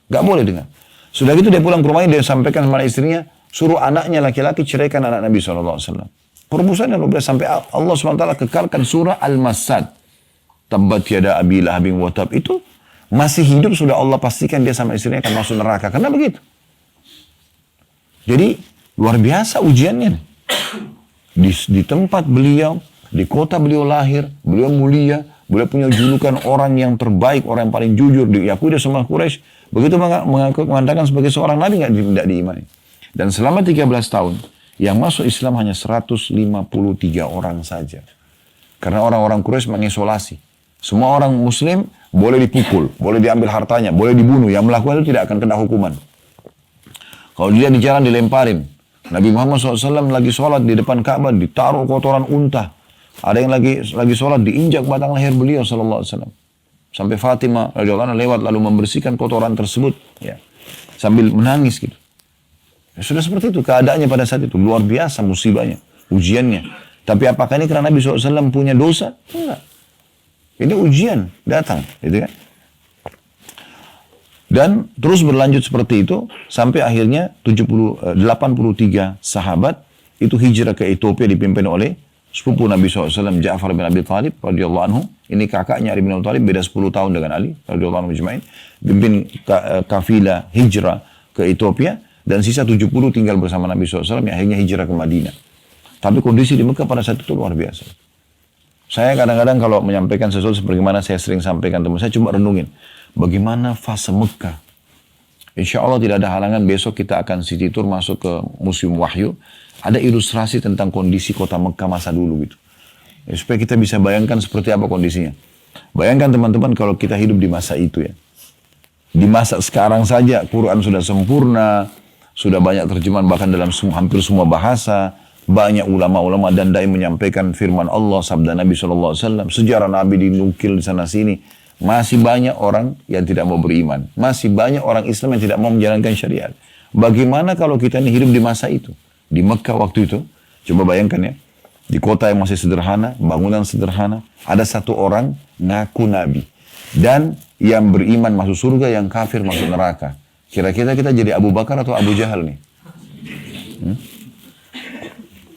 Gak boleh dengar. Sudah gitu dia pulang ke rumahnya, dia sampaikan kepada istrinya, suruh anaknya laki-laki ceraikan anak Nabi SAW. Permusuhan yang luar biasa, sampai Allah SWT kekalkan surah Al-Masad. Tabbat yada abi lahabin wa tab. Itu masih hidup, sudah Allah pastikan dia sama istrinya akan masuk neraka. Karena begitu. Jadi luar biasa ujiannya. Di tempat beliau, di kota beliau lahir, beliau mulia, beliau punya julukan orang yang terbaik, orang yang paling jujur, diakui oleh semua Quraisy. Begitu mengatakan sebagai seorang nabi, tidak diimani. Dan selama 13 tahun, yang masuk Islam hanya 153 orang saja. Karena orang-orang Quraisy mengisolasi. Semua orang Muslim boleh dipukul, boleh diambil hartanya, boleh dibunuh. Yang melakukan itu tidak akan kena hukuman. Kalau dia di jalan dilemparin. Nabi Muhammad SAW lagi sholat di depan Ka'bah, ditaruh kotoran unta. Ada yang lagi sholat, diinjak batang leher beliau SAW. Sampai Fatimah radhiyallahu anha lewat lalu membersihkan kotoran tersebut. Ya. Sambil menangis gitu. Ya, sudah seperti itu keadaannya pada saat itu. Luar biasa musibahnya, ujiannya. Tapi apakah ini karena Nabi SAW punya dosa? Enggak. Ini ujian datang. Gitu kan? Dan terus berlanjut seperti itu sampai akhirnya 83 sahabat itu hijrah ke Ethiopia dipimpin oleh sepupu Nabi SAW Ja'far bin Abi Thalib radhiyallahu anhu. Ini kakaknya Ali bin Abi Thalib, beda 10 tahun dengan Ali radhiyallahu anhu majma'in. Pimpin kafilah hijrah ke Ethiopia dan sisa 70 tinggal bersama Nabi SAW yang akhirnya hijrah ke Madinah. Tapi kondisi di Mekah pada saat itu luar biasa. Saya kadang-kadang kalau menyampaikan sesuatu sebagaimana saya sering sampaikan teman saya coba renungin. Bagaimana fase Mekah? Insya Allah tidak ada halangan besok kita akan city tour masuk ke Museum Wahyu. Ada ilustrasi tentang kondisi kota Mekah masa dulu gitu. Ya, supaya kita bisa bayangkan seperti apa kondisinya. Bayangkan teman-teman kalau kita hidup di masa itu ya. Di masa sekarang saja Quran sudah sempurna. Sudah banyak terjemahan bahkan dalam hampir semua bahasa. Banyak ulama-ulama dan dai menyampaikan firman Allah, sabda Nabi SAW. Sejarah Nabi dinukil di sana sini. Masih banyak orang yang tidak mau beriman. Masih banyak orang Islam yang tidak mau menjalankan syariat. Bagaimana kalau kita ini hidup di masa itu? Di Mekah waktu itu. Coba bayangkan ya. Di kota yang masih sederhana, bangunan sederhana. Ada satu orang ngaku Nabi. Dan yang beriman masuk surga, yang kafir masuk neraka. Kira-kira kita jadi Abu Bakar atau Abu Jahal nih?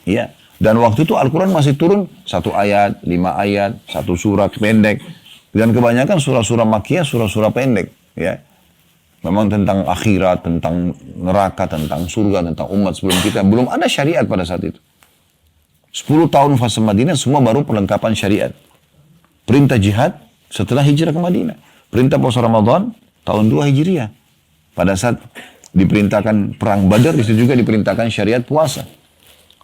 Iya. Dan waktu itu Al-Quran masih turun 1 ayat, 5 ayat, 1 surat pendek. Dan kebanyakan surah-surah Makkiyah, surah-surah pendek. Ya. Memang tentang akhirat, tentang neraka, tentang surga, tentang umat sebelum kita. Belum ada syariat pada saat itu. 10 tahun fase Madinah semua baru perlengkapan syariat. Perintah jihad setelah hijrah ke Madinah. Perintah puasa Ramadan tahun 2 Hijriah. Pada saat diperintahkan perang Badar, itu juga diperintahkan syariat puasa.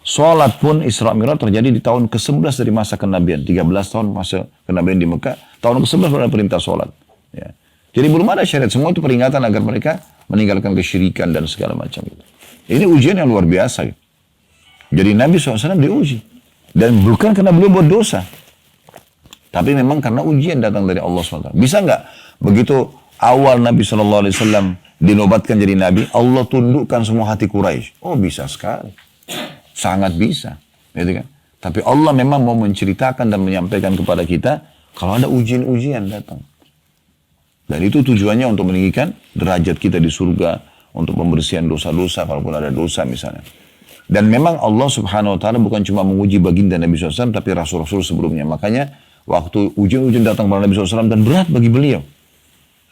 Salat pun Isra Mi'raj terjadi di tahun ke-11 dari masa kenabian. 13 tahun masa kenabian di Mekah. Tahun ke-11 baru ada perintah salat. Ya. Jadi belum ada syariat. Semua itu peringatan agar mereka meninggalkan kesyirikan dan segala macam itu. Ini ujian yang luar biasa. Jadi Nabi SAW diuji. Dan bukan karena beliau buat dosa. Tapi memang karena ujian datang dari Allah SWT. Bisa nggak begitu awal Nabi SAW dinobatkan jadi Nabi, Allah tundukkan semua hati Quraisy? Oh bisa sekali. Sangat bisa, gitu kan? Tapi Allah memang mau menceritakan dan menyampaikan kepada kita kalau ada ujian-ujian datang. Dan itu tujuannya untuk meninggikan derajat kita di surga, untuk pembersihan dosa-dosa kalaupun ada dosa misalnya. Dan memang Allah Subhanahu wa taala bukan cuma menguji baginda Nabi SAW tapi rasul-rasul sebelumnya. Makanya waktu ujian-ujian datang kepada Nabi SAW dan berat bagi beliau.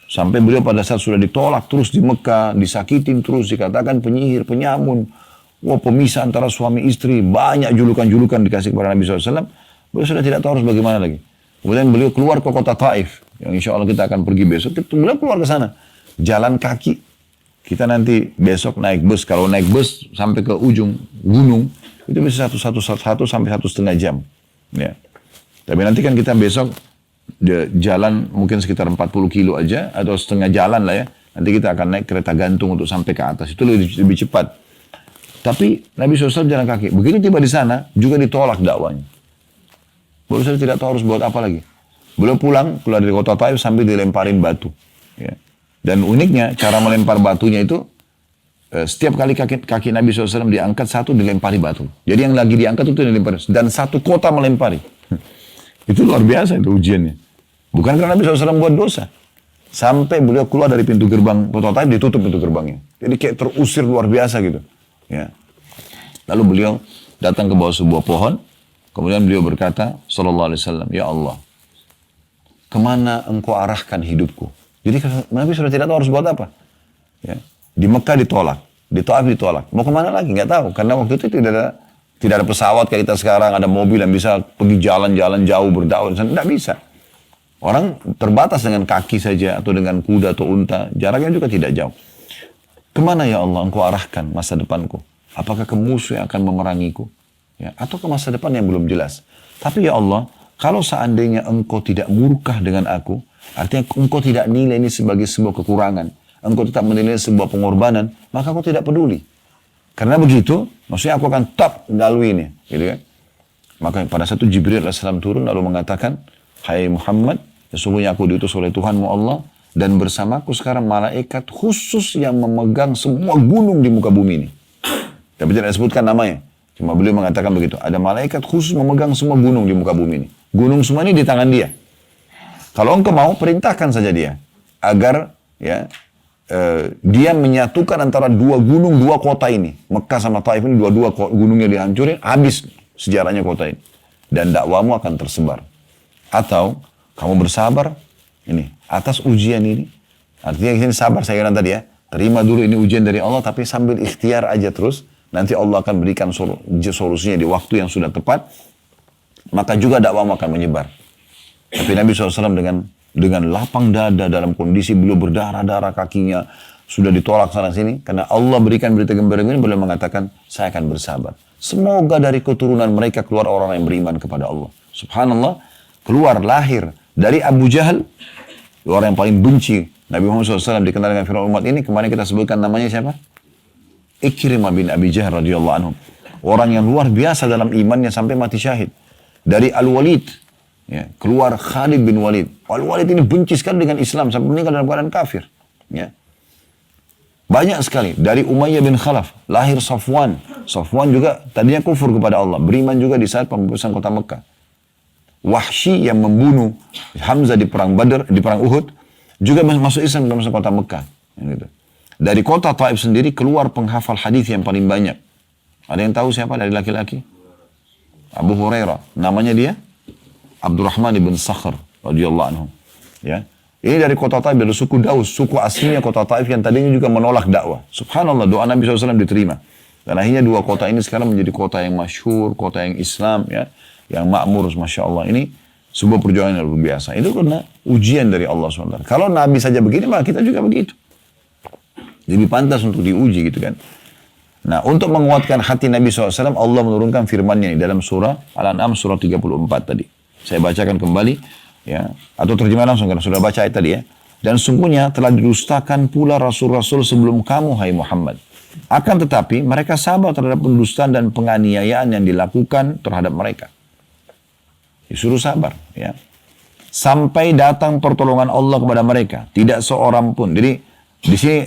Sampai beliau pada saat sudah ditolak terus di Mekah, disakitin terus, dikatakan penyihir, penyamun. Wah, pemisah antara suami istri, banyak julukan-julukan dikasih kepada Nabi SAW. Beliau sudah tidak tahu harus bagaimana lagi. Kemudian beliau keluar ke kota Taif, yang insya Allah kita akan pergi besok. Beliau keluar ke sana, jalan kaki. Kita nanti besok naik bus. Kalau naik bus sampai ke ujung gunung, itu bisa satu sampai 1,5 jam. Ya. Tapi nanti kan kita besok jalan mungkin sekitar 40 kilo aja, atau setengah jalan lah ya. Nanti kita akan naik kereta gantung untuk sampai ke atas. Itu lebih cepat. Tapi Nabi SAW jalan kaki. Begitu tiba di sana, juga ditolak dakwanya. Beliau SAW tidak tahu harus buat apa lagi. Beliau pulang, keluar dari kota Taif sambil dilemparin batu. Ya. Dan uniknya, cara melempar batunya itu, setiap kali kaki Nabi SAW diangkat, satu dilempari batu. Jadi yang lagi diangkat itu dilempari. Dan satu kota melempari. Itu luar biasa itu ujiannya. Bukan karena Nabi SAW buat dosa. Sampai beliau keluar dari pintu gerbang kota Taif, ditutup pintu gerbangnya. Jadi kayak terusir luar biasa gitu. Ya. Lalu beliau datang ke bawah sebuah pohon, kemudian beliau berkata, sallallahu alaihi wasallam, ya Allah, kemana engkau arahkan hidupku? Jadi Nabi sudah tidak tahu harus buat apa. Ya. Di Mekah ditolak, di Taif ditolak. Mau kemana lagi? Nggak tahu, karena waktu itu tidak ada pesawat kayak kita sekarang, ada mobil yang bisa pergi jalan-jalan jauh berdakwah. Tidak bisa. Orang terbatas dengan kaki saja atau dengan kuda atau unta, jaraknya juga tidak jauh. Kemana ya Allah engkau arahkan masa depanku? Apakah ke musuh yang akan memerangiku? Ya, atau ke masa depan yang belum jelas? Tapi ya Allah, kalau seandainya engkau tidak murkah dengan aku, artinya engkau tidak nilai ini sebagai sebuah kekurangan, engkau tetap menilai sebuah pengorbanan, maka aku tidak peduli. Karena begitu, maksudnya aku akan tetap melalui ini. Gitu kan. Maka pada satu Jibril AS turun lalu mengatakan, hai Muhammad, sesungguhnya aku diutus oleh Tuhanmu Allah, dan bersamaku sekarang malaikat khusus yang memegang semua gunung di muka bumi ini. Tapi tidak disebutkan namanya. Cuma beliau mengatakan begitu. Ada malaikat khusus memegang semua gunung di muka bumi ini. Gunung semua ini di tangan dia. Kalau engkau mau, perintahkan saja dia. Agar ya dia menyatukan antara dua gunung, dua kota ini. Mekah sama Taif ini dua-dua gunungnya dihancurin, habis sejarahnya kota ini. Dan dakwamu akan tersebar. Atau kamu bersabar ini atas ujian ini. Artinya ini sabar, saya katakan tadi ya. Terima dulu ini ujian dari Allah, tapi sambil ikhtiar aja terus. Nanti Allah akan berikan solusinya di waktu yang sudah tepat. Maka juga dakwamu akan menyebar. Tapi Nabi SAW dengan lapang dada dalam kondisi beliau berdarah-darah kakinya. Sudah ditolak sana sini. Karena Allah berikan berita gembira ini, beliau mengatakan, saya akan bersabar. Semoga dari keturunan mereka keluar orang yang beriman kepada Allah. Subhanallah, keluar lahir dari Abu Jahal, orang yang paling benci Nabi Muhammad SAW dikenal dengan Fir'aun umat ini. Kemarin kita sebutkan namanya siapa? Ikrimah bin Abi Jahal radhiyallahu anhu. Orang yang luar biasa dalam imannya sampai mati syahid. Dari Al-Walid, ya, keluar Khalid bin Walid. Al-Walid ini benci sekali dengan Islam sampai meninggal dalam keadaan kafir. Ya. Banyak sekali. Dari Umayyah bin Khalaf, lahir Safwan. Safwan juga tadinya kufur kepada Allah. Beriman juga di saat pembebasan kota Mekah. Wahsy yang membunuh Hamzah di perang Badar, di perang Uhud, juga masuk Islam dalam kota Mekah. Gitu. Dari kota Taif sendiri keluar penghafal hadis yang paling banyak. Ada yang tahu siapa dari laki-laki? Abu Hurairah. Namanya dia Abdurrahman ibn Sakhr radhiyallahu anhu. Ya. Ini dari kota Taif, dari suku Daus, suku aslinya kota Taif yang tadinya juga menolak dakwah. Subhanallah, doa Nabi SAW diterima. Dan akhirnya dua kota ini sekarang menjadi kota yang masyhur, kota yang Islam, ya, yang makmur, Masya Allah. Ini sebuah perjuangan yang luar biasa. Itu karena ujian dari Allah SWT. Kalau Nabi saja begini, maka kita juga begitu. Lebih pantas untuk diuji gitu kan. Nah, untuk menguatkan hati Nabi SAW, Allah menurunkan firman-Nya dalam surah Al-An'am surah 34 tadi. Saya bacakan kembali, ya, atau terjemahan langsung karena sudah baca ayat tadi ya. Dan sungguhnya telah didustakan pula rasul-rasul sebelum kamu, hai Muhammad. Akan tetapi mereka sabar terhadap pendustaan dan penganiayaan yang dilakukan terhadap mereka. Disuruh sabar, ya. Sampai datang pertolongan Allah kepada mereka, tidak seorang pun. Jadi di sini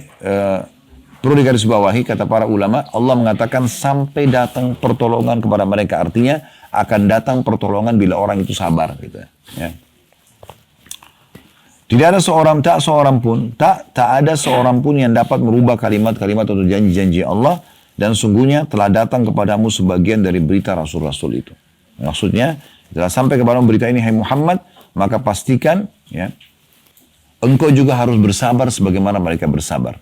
perlu digarisbawahi kata para ulama, Allah mengatakan sampai datang pertolongan kepada mereka. Artinya akan datang pertolongan bila orang itu sabar, gitu ya. Tidak ada seorang, tak ada seorang pun yang dapat merubah kalimat-kalimat atau janji-janji Allah, dan sungguhnya telah datang kepadamu sebagian dari berita rasul-rasul itu. Maksudnya, setelah sampai kepadamu berita ini, hai Muhammad, maka pastikan, ya, engkau juga harus bersabar sebagaimana mereka bersabar.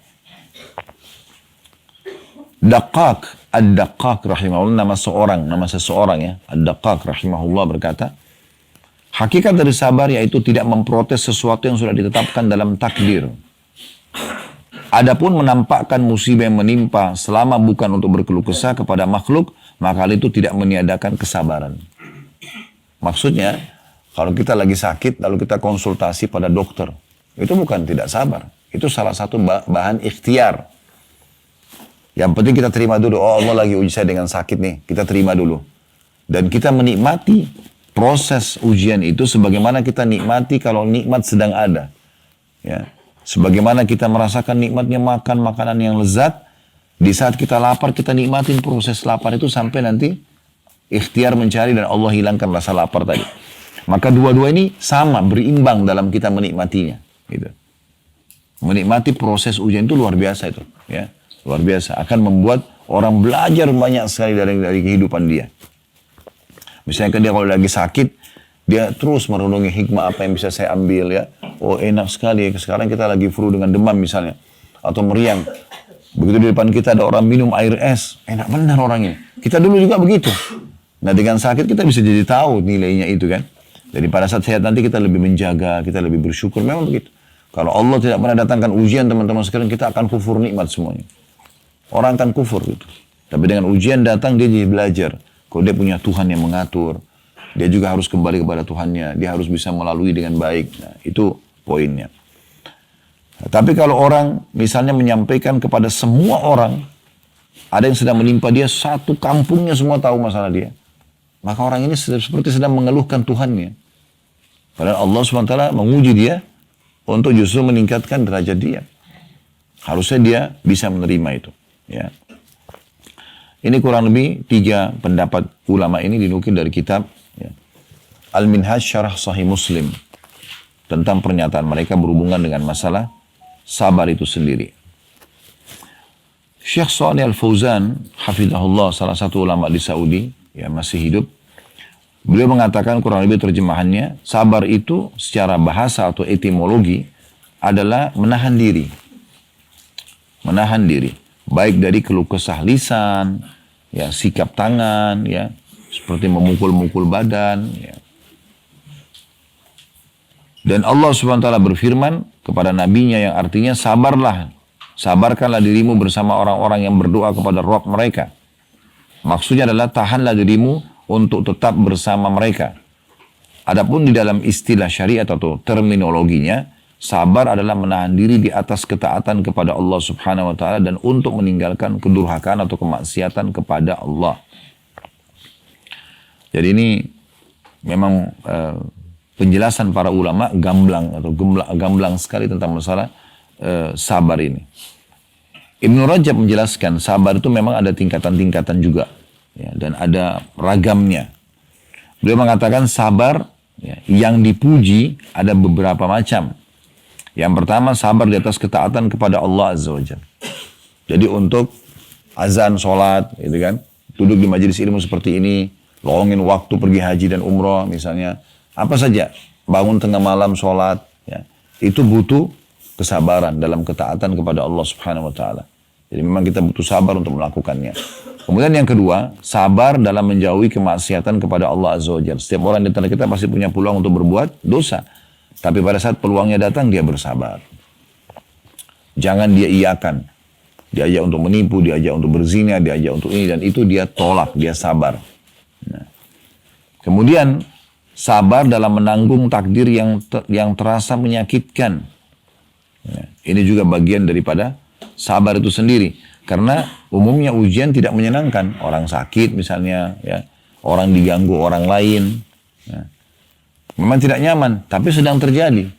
Daqqaq, Ad-Daqqaq rahimahullah, nama seseorang ya, Ad-Daqqaq rahimahullah berkata, hakikat dari sabar yaitu tidak memprotes sesuatu yang sudah ditetapkan dalam takdir. Adapun menampakkan musibah yang menimpa selama bukan untuk berkeluh kesah kepada makhluk, maka hal itu tidak meniadakan kesabaran. Maksudnya, kalau kita lagi sakit lalu kita konsultasi pada dokter, itu bukan tidak sabar. Itu salah satu bahan ikhtiar. Yang penting kita terima dulu. Oh, Allah lagi uji saya dengan sakit nih. Kita terima dulu. Dan kita menikmati proses ujian itu sebagaimana kita nikmati kalau nikmat sedang ada. Ya. Sebagaimana kita merasakan nikmatnya makan makanan yang lezat. Di saat kita lapar, kita nikmatin proses lapar itu sampai nanti ikhtiar mencari dan Allah hilangkan rasa lapar tadi. Maka dua-dua ini sama, berimbang dalam kita menikmatinya. Gitu. Menikmati proses ujian itu luar biasa itu. Ya. Luar biasa. Akan membuat orang belajar banyak sekali dari kehidupan dia. Misalnya dia kalau lagi sakit, dia terus merenungi hikmah apa yang bisa saya ambil ya. Oh enak sekali, sekarang kita lagi flu dengan demam misalnya. Atau meriang. Begitu di depan kita ada orang minum air es. Enak benar orangnya. Kita dulu juga begitu. Nah dengan sakit kita bisa jadi tahu nilainya itu kan. Jadi pada saat sehat nanti kita lebih menjaga, kita lebih bersyukur. Memang begitu. Kalau Allah tidak pernah datangkan ujian teman-teman sekalian, kita akan kufur nikmat semuanya. Orang akan kufur gitu. Tapi dengan ujian datang dia jadi belajar. Kalau dia punya Tuhan yang mengatur, dia juga harus kembali kepada Tuhannya. Dia harus bisa melalui dengan baik. Nah, itu poinnya. Nah, tapi kalau orang misalnya menyampaikan kepada semua orang Ada yang sedang menimpa dia, satu kampungnya semua tahu masalah dia. Maka orang ini seperti sedang mengeluhkan Tuhannya. Padahal Allah SWT menguji dia untuk justru meningkatkan derajat dia. Harusnya dia bisa menerima itu. Ya. Ini kurang lebih 3 pendapat ulama ini dinukil dari kitab ya, Al-Minhaj Syarah Sahih Muslim. Tentang pernyataan mereka berhubungan dengan masalah sabar itu sendiri. Syekh Shalih Al-Fauzan, hafizahullah, salah satu ulama di Saudi, ya masih hidup. Beliau mengatakan kurang lebih terjemahannya, sabar itu secara bahasa atau etimologi adalah menahan diri. Menahan diri. Baik dari keluh kesah lisan, ya, sikap tangan, ya, seperti memukul-mukul badan. Ya. Dan Allah SWT berfirman kepada nabinya yang artinya sabarlah. Sabarkanlah dirimu bersama orang-orang yang berdoa kepada Rabb mereka. Maksudnya adalah tahanlah dirimu untuk tetap bersama mereka. Adapun di dalam istilah syariat atau terminologinya, sabar adalah menahan diri di atas ketaatan kepada Allah Subhanahu wa taala dan untuk meninggalkan kedurhakaan atau kemaksiatan kepada Allah. Jadi ini memang penjelasan para ulama gamblang atau gamblang sekali tentang masalah sabar ini. Ibnu Rajab menjelaskan sabar itu memang ada tingkatan-tingkatan juga, ya, dan ada ragamnya. Beliau mengatakan sabar ya, yang dipuji ada beberapa macam. Yang pertama sabar di atas ketaatan kepada Allah Azza wa Jalla. Jadi untuk azan, sholat, gitu kan, duduk di majelis ilmu seperti ini, lowongin waktu pergi haji dan umroh misalnya, apa saja, bangun tengah malam sholat, ya, itu butuh kesabaran dalam ketaatan kepada Allah Subhanahu wa taala. Jadi memang kita butuh sabar untuk melakukannya. Kemudian yang kedua, sabar dalam menjauhi kemaksiatan kepada Allah Azza wa Jalla. Setiap orang di antara kita pasti punya peluang untuk berbuat dosa. Tapi pada saat peluangnya datang, dia bersabar. Jangan dia iakan. Diajak untuk menipu, diajak untuk berzina, diajak untuk ini dan itu dia tolak, dia sabar. Nah. Kemudian sabar dalam menanggung takdir yang terasa menyakitkan. Ya, ini juga bagian daripada sabar itu sendiri. Karena umumnya ujian tidak menyenangkan. Orang sakit misalnya, ya, orang diganggu orang lain. Ya. Memang tidak nyaman, tapi sedang terjadi.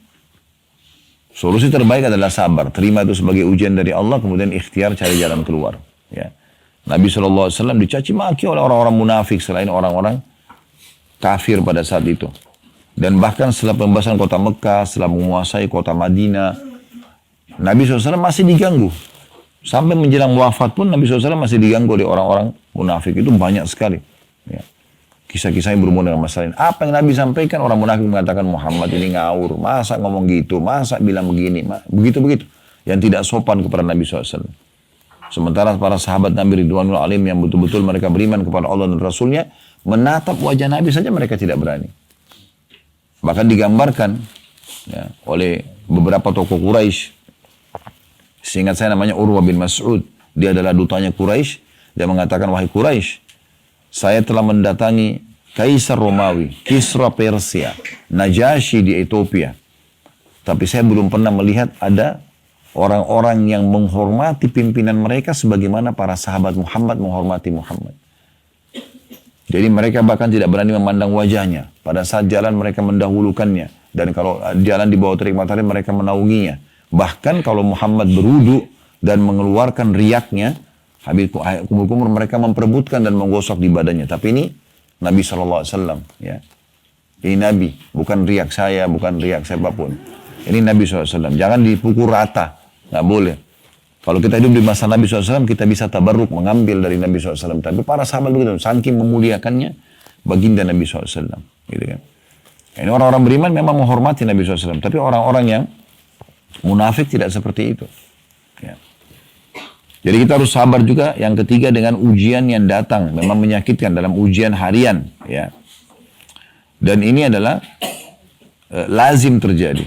Solusi terbaik adalah sabar. Terima itu sebagai ujian dari Allah, kemudian ikhtiar cari jalan keluar. Ya. Nabi SAW dicaci maki oleh orang-orang munafik selain orang-orang kafir pada saat itu. Dan bahkan setelah pembebasan kota Mekah, setelah menguasai kota Madinah, Nabi SAW masih diganggu. Sampai menjelang wafat pun Nabi SAW masih diganggu oleh orang-orang munafik. Itu banyak sekali. Ya. Kisah-kisah yang berhubungan dengan masalah ini. Apa yang Nabi sampaikan, orang munafik mengatakan Muhammad ini ngawur. Masa ngomong gitu, masa bilang begini. Begitu-begitu. Yang tidak sopan kepada Nabi SAW. Sementara para sahabat Nabi Ridwanul Alim yang betul-betul mereka beriman kepada Allah dan Rasulnya, menatap wajah Nabi saja mereka tidak berani. Bahkan digambarkan ya, oleh beberapa tokoh Quraisy. Seingat saya namanya Urwah bin Mas'ud. Dia adalah dutanya Quraisy. Dia mengatakan, wahai Quraisy, saya telah mendatangi Kaisar Romawi, Kisra Persia, Najasyi di Ethiopia. Tapi saya belum pernah melihat ada orang-orang yang menghormati pimpinan mereka sebagaimana para sahabat Muhammad menghormati Muhammad. Jadi mereka bahkan tidak berani memandang wajahnya. Pada saat jalan mereka mendahulukannya. Dan kalau jalan di bawah terik matahari mereka menaunginya. Bahkan kalau Muhammad berwudu dan mengeluarkan riaknya, habis kumur-kumur mereka memperebutkan dan menggosok di badannya. Tapi ini Nabi SAW. Ya. Ini Nabi, bukan riak saya, bukan riak siapapun. Ini Nabi SAW. Jangan dipukul rata, nggak boleh. Kalau kita hidup di masa Nabi SAW, kita bisa tabarruk, mengambil dari Nabi SAW. Tapi para sahabat begitu, saking memuliakannya, baginda Nabi SAW. Gitu kan. Ini orang-orang beriman memang menghormati Nabi SAW. Tapi orang-orang yang munafik tidak seperti itu. Ya. Jadi kita harus sabar juga. Yang ketiga dengan ujian yang datang. Memang menyakitkan dalam ujian harian. Ya. Dan ini adalah lazim terjadi.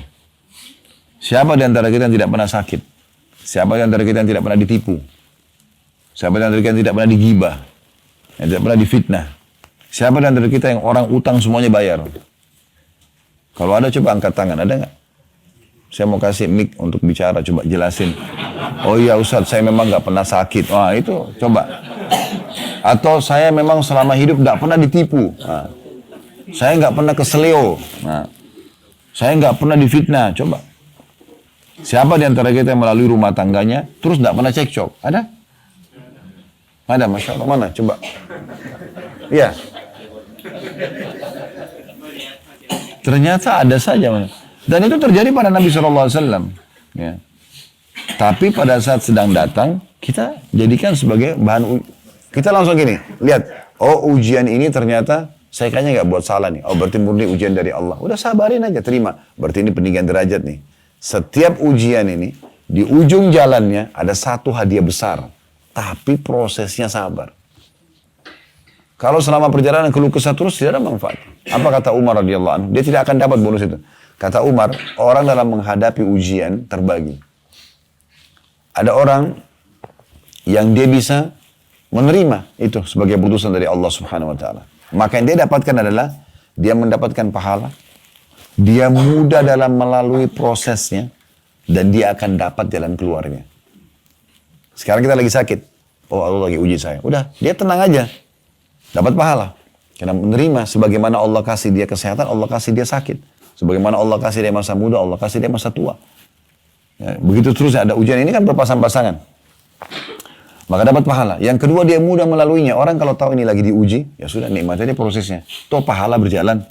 Siapa di antara kita yang tidak pernah sakit? Siapa di antara kita yang tidak pernah ditipu? Siapa di antara kita yang tidak pernah digibah? Yang tidak pernah difitnah? Siapa di antara kita yang orang utang semuanya bayar? Kalau ada coba angkat tangan, ada nggak? saya mau kasih mic untuk bicara, coba jelasin. Oh iya Ustaz, saya memang nggak pernah sakit. Wah itu coba. Atau saya memang selama hidup nggak pernah ditipu. Nah, saya nggak pernah keseleo. Nah, saya nggak pernah difitnah. Coba. Siapa di antara kita yang melalui rumah tangganya terus nggak pernah cekcok? Ada? Ada, Masya Allah. Mana? Coba. Iya. Ternyata ada saja. Dan itu terjadi pada Nabi SAW. Ya. Tapi pada saat sedang datang, kita jadikan sebagai bahan kita langsung gini, lihat, oh ujian ini ternyata saya kayaknya nggak buat salah nih. Oh berarti murni ujian dari Allah. Udah sabarin aja, terima. Berarti ini peninggian derajat nih. Setiap ujian ini, di ujung jalannya ada satu hadiah besar. Tapi prosesnya sabar. Kalau selama perjalanan keluh kesah terus tidak ada manfaat. Apa kata Umar radhiyallahu anhu? Dia tidak akan dapat bonus itu. Kata Umar, orang dalam menghadapi ujian terbagi. Ada orang yang dia bisa menerima itu sebagai putusan dari Allah Subhanahu wa taala. Maka yang dia dapatkan adalah dia mendapatkan pahala. Dia mudah dalam melalui prosesnya dan dia akan dapat jalan keluarnya. Sekarang kita lagi sakit. Oh Allah lagi uji saya. Udah, dia tenang aja. Dapat pahala. Karena menerima sebagaimana Allah kasih dia kesehatan, Allah kasih dia sakit. Sebagaimana Allah kasih dia masa muda, Allah kasih dia masa tua. Ya, begitu terus ada ujian ini kan berpasang-pasangan. Maka dapat pahala. Yang kedua dia mudah melaluinya. Orang kalau tahu ini lagi diuji, ya sudah nikmati aja prosesnya. Toh pahala berjalan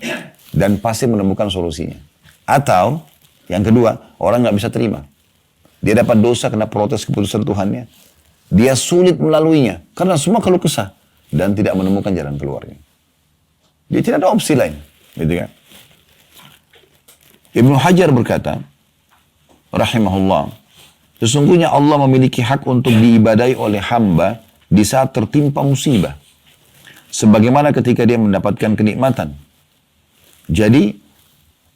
dan pasti menemukan solusinya. Atau yang kedua, orang nggak bisa terima. Dia dapat dosa kena protes keputusan Tuhannya. Dia sulit melaluinya karena semua keluh kesah dan tidak menemukan jalan keluarnya. Dia tidak ada opsi lain, gitu kan? Ibnu Hajar berkata, rahimahullah, sesungguhnya Allah memiliki hak untuk diibadai oleh hamba di saat tertimpa musibah. Sebagaimana ketika dia mendapatkan kenikmatan. Jadi,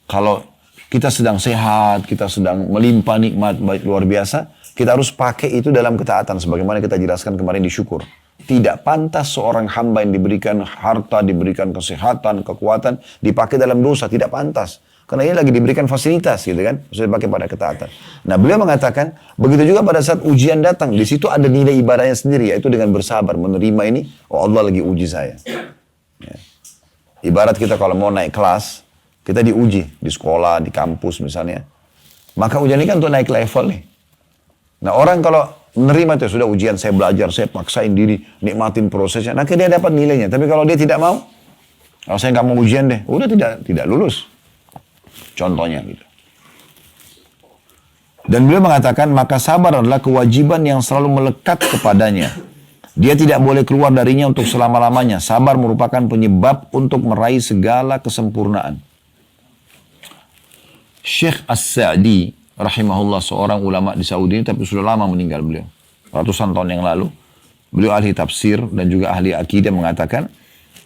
kalau kita sedang sehat, kita sedang melimpah nikmat baik luar biasa, kita harus pakai itu dalam ketaatan. Sebagaimana kita jelaskan kemarin di syukur. Tidak pantas seorang hamba yang diberikan harta, diberikan kesehatan, kekuatan, dipakai dalam dosa. Tidak pantas. Karena ini lagi diberikan fasilitas gitu kan. Maksudnya dipakai pada ketaatan. Nah beliau mengatakan, begitu juga pada saat ujian datang. Di situ ada nilai ibadahnya sendiri. Yaitu dengan bersabar, menerima ini. Oh Allah lagi uji saya. Ya. Ibarat kita kalau mau naik kelas, kita diuji. Di sekolah, di kampus misalnya. Maka ujian ini kan untuk naik level nih. Nah orang kalau menerima itu, sudah ujian saya belajar, saya paksain diri, nikmatin prosesnya. Nah dia dapat nilainya. Tapi kalau dia tidak mau, kalau saya nggak mau ujian deh, udah tidak lulus. Contohnya gitu. Dan beliau mengatakan, maka sabar adalah kewajiban yang selalu melekat kepadanya. Dia tidak boleh keluar darinya untuk selama-lamanya. Sabar merupakan penyebab untuk meraih segala kesempurnaan. Syekh As-Sa'di, rahimahullah, seorang ulama di Saudi ini, tapi sudah lama meninggal beliau. Ratusan tahun yang lalu. Beliau ahli tafsir dan juga ahli akidah mengatakan,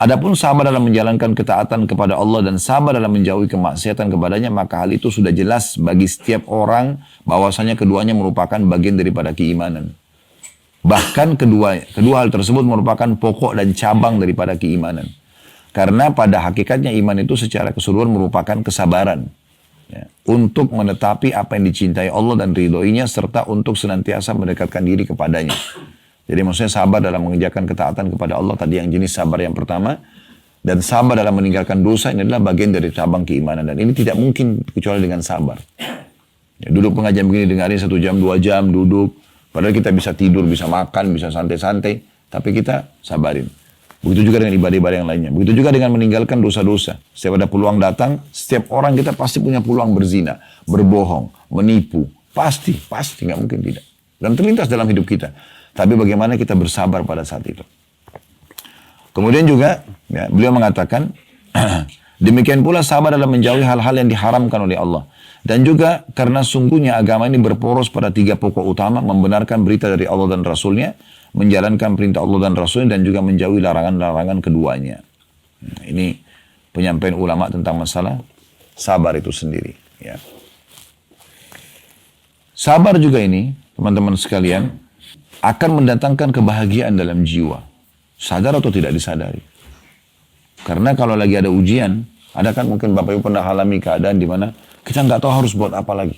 adapun sabar dalam menjalankan ketaatan kepada Allah dan sabar dalam menjauhi kemaksiatan kepadanya, maka hal itu sudah jelas bagi setiap orang bahwasanya keduanya merupakan bagian daripada keimanan. Bahkan kedua hal tersebut merupakan pokok dan cabang daripada keimanan. Karena pada hakikatnya iman itu secara keseluruhan merupakan kesabaran. Ya, untuk menetapi apa yang dicintai Allah dan ridhoinya serta untuk senantiasa mendekatkan diri kepadanya. Jadi maksudnya sabar dalam mengerjakan ketaatan kepada Allah tadi yang jenis sabar yang pertama, dan sabar dalam meninggalkan dosa ini adalah bagian dari cabang keimanan, dan ini tidak mungkin kecuali dengan sabar. Ya, duduk pengajian begini dengarin 1 jam 2 jam duduk, padahal kita bisa tidur, bisa makan, bisa santai-santai, tapi kita sabarin. Begitu juga dengan ibadah-ibadah yang lainnya. Begitu juga dengan meninggalkan dosa-dosa. Setiap ada peluang datang, setiap orang kita pasti punya peluang berzina, berbohong, menipu. Pasti, nggak mungkin tidak. Dan terlintas dalam hidup kita. Tapi bagaimana kita bersabar pada saat itu. Kemudian juga, ya, beliau mengatakan, demikian pula sabar dalam menjauhi hal-hal yang diharamkan oleh Allah. Dan juga karena sungguhnya agama ini berporos pada 3 pokok utama, membenarkan berita dari Allah dan Rasulnya, menjalankan perintah Allah dan Rasulnya, dan juga menjauhi larangan-larangan keduanya. Nah, ini penyampaian ulama tentang masalah sabar itu sendiri. Ya. Sabar juga ini, teman-teman sekalian, akan mendatangkan kebahagiaan dalam jiwa. Sadar atau tidak disadari. Karena kalau lagi ada ujian, ada kan mungkin Bapak Ibu pernah alami keadaan di mana kita nggak tahu harus buat apa lagi.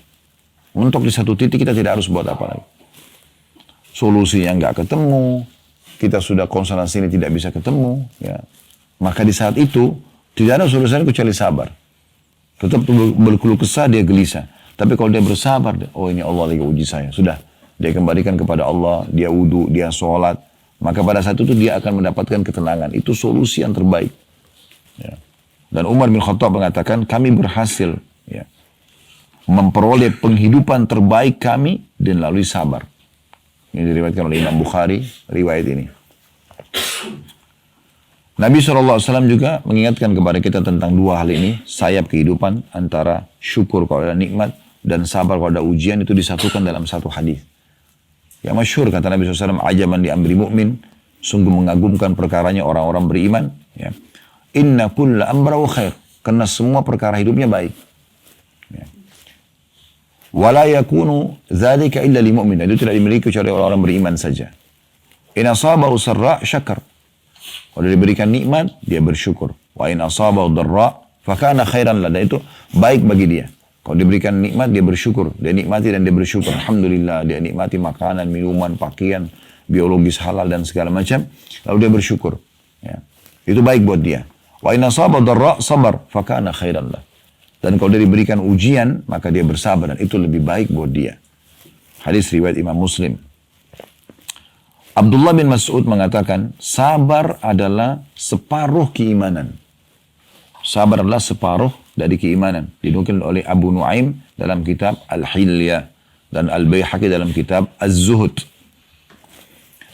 Mentok di satu titik kita tidak harus buat apa lagi. Solusinya nggak ketemu, kita sudah konsentrasi ini tidak bisa ketemu, ya. Maka di saat itu tidak ada solusi kecuali sabar. Tetap berkeluh kesah, dia gelisah. Tapi kalau dia bersabar, oh ini Allah lagi uji saya. Sudah, dia kembalikan kepada Allah, dia wudu, dia sholat. Maka pada saat itu dia akan mendapatkan ketenangan. Itu solusi yang terbaik. Ya. Dan Umar bin Khattab mengatakan, kami berhasil ya, memperoleh penghidupan terbaik kami dan melalui sabar. Ini diriwayatkan oleh Imam Bukhari, riwayat ini. Nabi SAW juga mengingatkan kepada kita tentang dua hal ini. Sayap kehidupan antara syukur kalau ada nikmat dan sabar kalau ada ujian, itu disatukan dalam satu hadis. Yang masyhur kata Nabi SAW, ajaban di amri mu'min, sungguh mengagumkan perkaranya orang-orang beriman. Ya. Inna kulla amra wa khair, karena semua perkara hidupnya baik. Ya. Wala yakunu dzalika illa lil mu'min, itu tidak dimiliki kecuali orang-orang beriman saja. In asabahu sarra syakar, kalau diberikan nikmat dia bersyukur. Wa in asabahu dharra fakana khairan lahu, itu baik bagi dia. Kalau diberikan nikmat dia bersyukur, dia nikmati dan dia bersyukur. Alhamdulillah, dia nikmati makanan, minuman, pakaian, biologis halal dan segala macam, lalu dia bersyukur. Ya. Itu baik buat dia. Wa in asabahu dharra sabar fakana khairan lahu. Dan kalau dia diberikan ujian, maka dia bersabar dan itu lebih baik buat dia. Hadis riwayat Imam Muslim. Abdullah bin Mas'ud mengatakan, sabar adalah separuh keimanan. Sabar adalah separuh dari keimanan. Dinukil oleh Abu Nuaim dalam kitab Al-Hilyah dan Al-Baihaqi dalam kitab Az-Zuhud.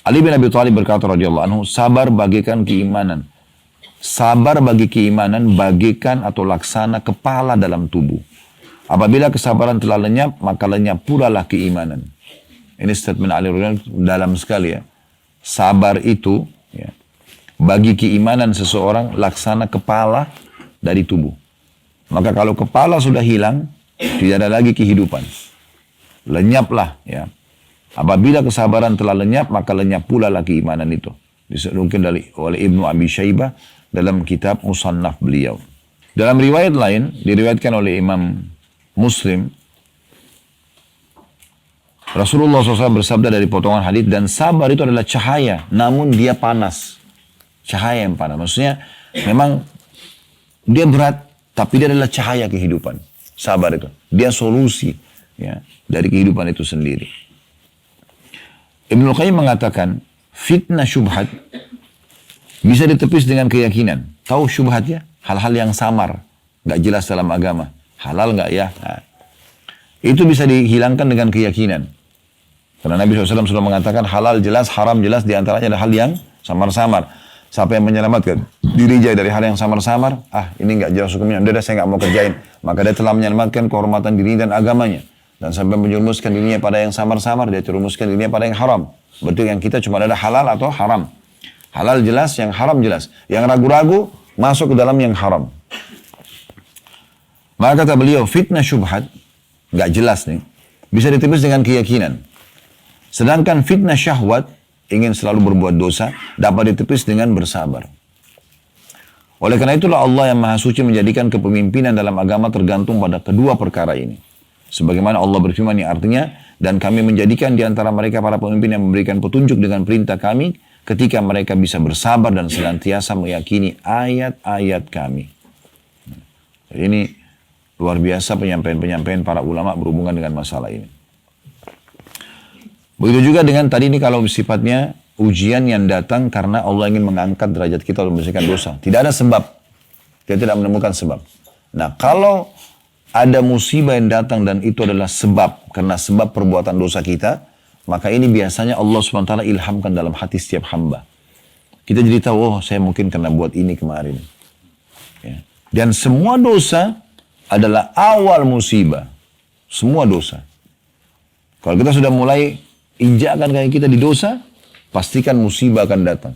Ali bin Abi Thalib berkata radhiyallahu anhu, sabar bagikan keimanan. Sabar bagi keimanan bagikan atau laksana kepala dalam tubuh. Apabila kesabaran telah lenyap, maka lenyap pula lah keimanan. Ini statement Ali dalam sekali ya. Sabar itu ya, bagi keimanan seseorang laksana kepala dari tubuh. Maka kalau kepala sudah hilang, tidak ada lagi kehidupan. Lenyaplah ya. Apabila kesabaran telah lenyap, maka lenyap pula lah keimanan itu. Disebutkan oleh Ibnu Abi Syaibah dalam kitab Musannaf beliau. Dalam riwayat lain, diriwayatkan oleh Imam Muslim, Rasulullah SAW bersabda dari potongan hadis, dan sabar itu adalah cahaya, namun dia panas. Cahaya yang panas. Maksudnya, memang dia berat, tapi dia adalah cahaya kehidupan. Sabar itu. Dia solusi ya, dari kehidupan itu sendiri. Ibnu Qayyim mengatakan, fitnah syubhat bisa ditepis dengan keyakinan. Tahu syubhatnya? Hal-hal yang samar, nggak jelas dalam agama. Halal nggak ya? Nah, itu bisa dihilangkan dengan keyakinan. Karena Nabi SAW sudah mengatakan halal jelas, haram jelas, diantaranya ada hal yang samar-samar. Siapa yang menyelamatkan dirinya dari hal yang samar-samar, ini nggak jelas hukumnya, udah saya nggak mau kerjain. Maka dia telah menyelamatkan kehormatan diri dan agamanya. Dan sampai menjerumuskan dirinya pada yang samar-samar, dia terrumuskan dirinya pada yang haram. Berarti yang kita cuma ada halal atau haram. Halal jelas, yang haram jelas. Yang ragu-ragu masuk ke dalam yang haram. Maka kata beliau, fitnah syubhat, nggak jelas nih, bisa ditepis dengan keyakinan. Sedangkan fitnah syahwat, ingin selalu berbuat dosa, dapat ditepis dengan bersabar. Oleh karena itulah Allah yang Maha Suci menjadikan kepemimpinan dalam agama tergantung pada kedua perkara ini. Sebagaimana Allah berfirman yang artinya, dan kami menjadikan di antara mereka para pemimpin yang memberikan petunjuk dengan perintah kami, ketika mereka bisa bersabar dan senantiasa meyakini ayat-ayat kami. Jadi ini luar biasa penyampaian-penyampaian para ulama berhubungan dengan masalah ini. Begitu juga dengan tadi ini kalau sifatnya ujian yang datang karena Allah ingin mengangkat derajat kita untuk membersihkan dosa. Tidak ada sebab. Dia tidak menemukan sebab. Nah kalau ada musibah yang datang dan itu adalah sebab, karena sebab perbuatan dosa kita, maka ini biasanya Allah SWT ilhamkan dalam hati setiap hamba. Kita jadi tahu, oh saya mungkin kena buat ini kemarin. Ya. Dan semua dosa adalah awal musibah. Semua dosa. Kalau kita sudah mulai injakkan kaki kita di dosa, pastikan musibah akan datang.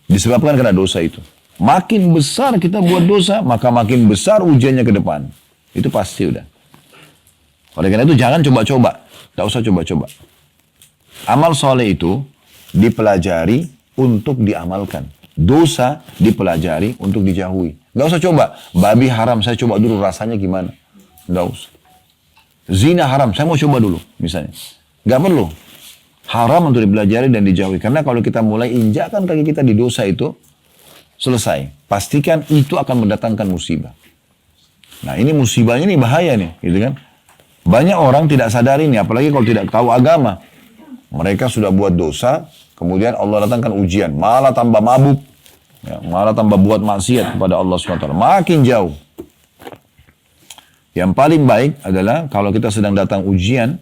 Disebabkan karena dosa itu. Makin besar kita buat dosa, maka makin besar ujiannya ke depan. Itu pasti udah. Oleh karena itu jangan coba-coba. Tidak usah coba-coba. Amal soleh itu dipelajari untuk diamalkan. Dosa dipelajari untuk dijauhi. Nggak usah coba. Babi haram, saya coba dulu rasanya gimana. Nggak usah. Zina haram, saya mau coba dulu misalnya. Gak perlu. Haram untuk dipelajari dan dijauhi. Karena kalau kita mulai injakkan kaki kita di dosa itu, selesai. Pastikan itu akan mendatangkan musibah. Nah ini musibahnya ini bahaya nih, gitu kan. Banyak orang tidak sadar ini, apalagi kalau tidak tahu agama. Mereka sudah buat dosa, kemudian Allah datangkan ujian, malah tambah mabuk, ya, malah tambah buat maksiat kepada Allah SWT. Makin jauh. Yang paling baik adalah kalau kita sedang datang ujian,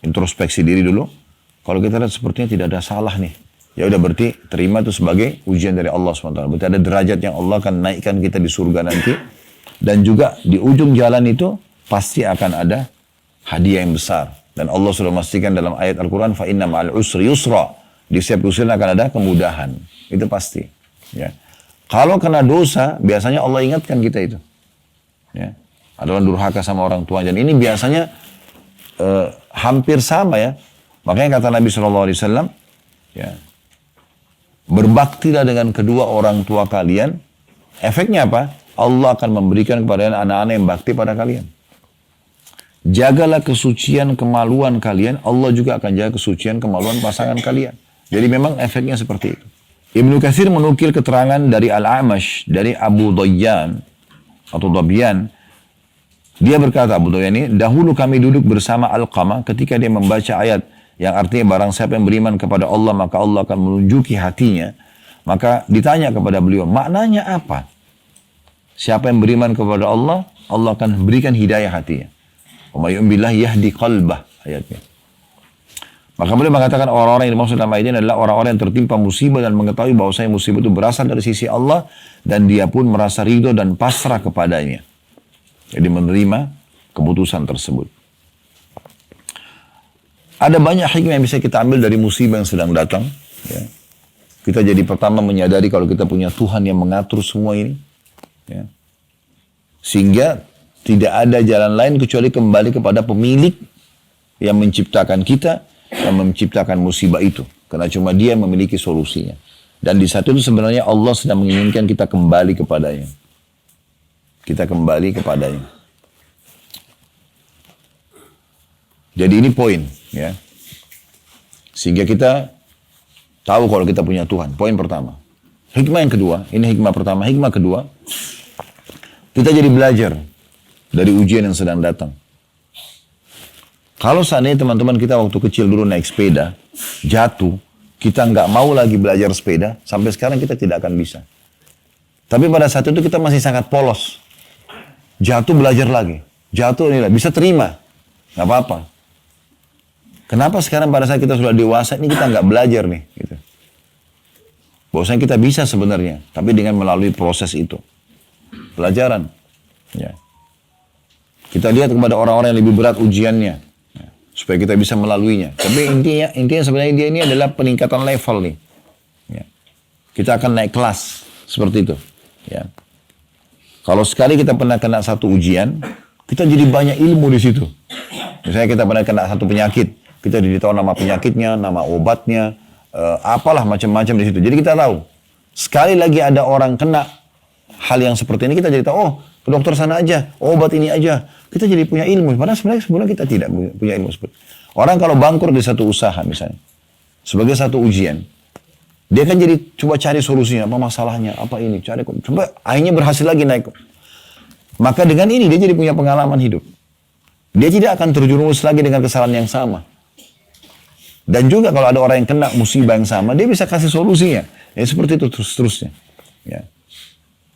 introspeksi diri dulu. Kalau kita lihat sepertinya tidak ada salah nih, ya udah berarti terima itu sebagai ujian dari Allah SWT. Berarti ada derajat yang Allah akan naikkan kita di surga nanti. Dan juga di ujung jalan itu pasti akan ada hadiah yang besar. Dan Allah sudah memastikan dalam ayat Al-Quran, fa inna ma'al usri yusra. Di setiap usian akan ada kemudahan. Itu pasti. Ya. Kalau kena dosa, biasanya Allah ingatkan kita itu. Ya. Ada orang durhaka sama orang tua. Dan ini biasanya hampir sama ya. Makanya kata Nabi SAW, ya, berbaktilah dengan kedua orang tua kalian. Efeknya apa? Allah akan memberikan kepada anak-anak yang bakti pada kalian. Jagalah kesucian kemaluan kalian, Allah juga akan jaga kesucian kemaluan pasangan kalian. Jadi memang efeknya seperti itu. Ibnu Katsir menukil keterangan dari Al-A'mash, dari Abu Dayyan atau Dabyan. Dia berkata, Abu Dayyan ini, dahulu kami duduk bersama Alqamah ketika dia membaca ayat yang artinya barang siapa yang beriman kepada Allah maka Allah akan menunjuki hatinya. Maka ditanya kepada beliau, maknanya apa? Siapa yang beriman kepada Allah, Allah akan berikan hidayah hatinya. Wa may yu'min billahi yahdi qalbah, ayatnya. Maka beliau mengatakan orang-orang yang dimaksud dalam ayat ini adalah orang-orang yang tertimpa musibah dan mengetahui bahwasanya musibah itu berasal dari sisi Allah dan dia pun merasa ridho dan pasrah kepadanya. Jadi menerima keputusan tersebut. Ada banyak hikmah yang bisa kita ambil dari musibah yang sedang datang. Ya. Kita jadi pertama menyadari kalau kita punya Tuhan yang mengatur semua ini. Ya. Sehingga tidak ada jalan lain kecuali kembali kepada pemilik yang menciptakan kita, yang menciptakan musibah itu. Karena cuma dia yang memiliki solusinya. Dan di satu itu sebenarnya Allah sedang menginginkan kita kembali kepadanya. Kita kembali kepadanya. Jadi ini poin, ya. Sehingga kita tahu kalau kita punya Tuhan. Poin pertama. Hikmah yang kedua, ini hikmah pertama. Hikmah kedua, kita jadi belajar dari ujian yang sedang datang. Kalau seandainya teman-teman kita waktu kecil dulu naik sepeda, jatuh, kita nggak mau lagi belajar sepeda, sampai sekarang kita tidak akan bisa. Tapi pada saat itu kita masih sangat polos. Jatuh belajar lagi. Jatuh inilah, bisa terima. Nggak apa-apa. Kenapa sekarang pada saat kita sudah dewasa, ini kita nggak belajar nih. Gitu. Bahwasanya kita bisa sebenarnya, tapi dengan melalui proses itu. Pelajaran. Ya. Kita lihat kepada orang-orang yang lebih berat ujiannya. Ya. Supaya kita bisa melaluinya. Tapi intinya sebenarnya dia ini adalah peningkatan level nih. Ya. Kita akan naik kelas. Seperti itu. Ya. Kalau sekali kita pernah kena satu ujian, kita jadi banyak ilmu di situ. Misalnya kita pernah kena satu penyakit. Kita jadi tahu nama penyakitnya, nama obatnya, apalah macam-macam di situ. Jadi kita tahu. Sekali lagi ada orang kena hal yang seperti ini, kita jadi tahu, oh ke dokter sana aja, obat ini aja. Kita jadi punya ilmu. Padahal sebenarnya kita tidak punya ilmu seperti itu. Orang kalau bangkrut di satu usaha misalnya, sebagai satu ujian, dia kan jadi coba cari solusinya, apa masalahnya, apa ini, cari, coba akhirnya berhasil lagi naik. Maka dengan ini dia jadi punya pengalaman hidup. Dia tidak akan terjerumus lagi dengan kesalahan yang sama. Dan juga kalau ada orang yang kena musibah yang sama, dia bisa kasih solusinya. Ya seperti itu terus-terusnya. Ya.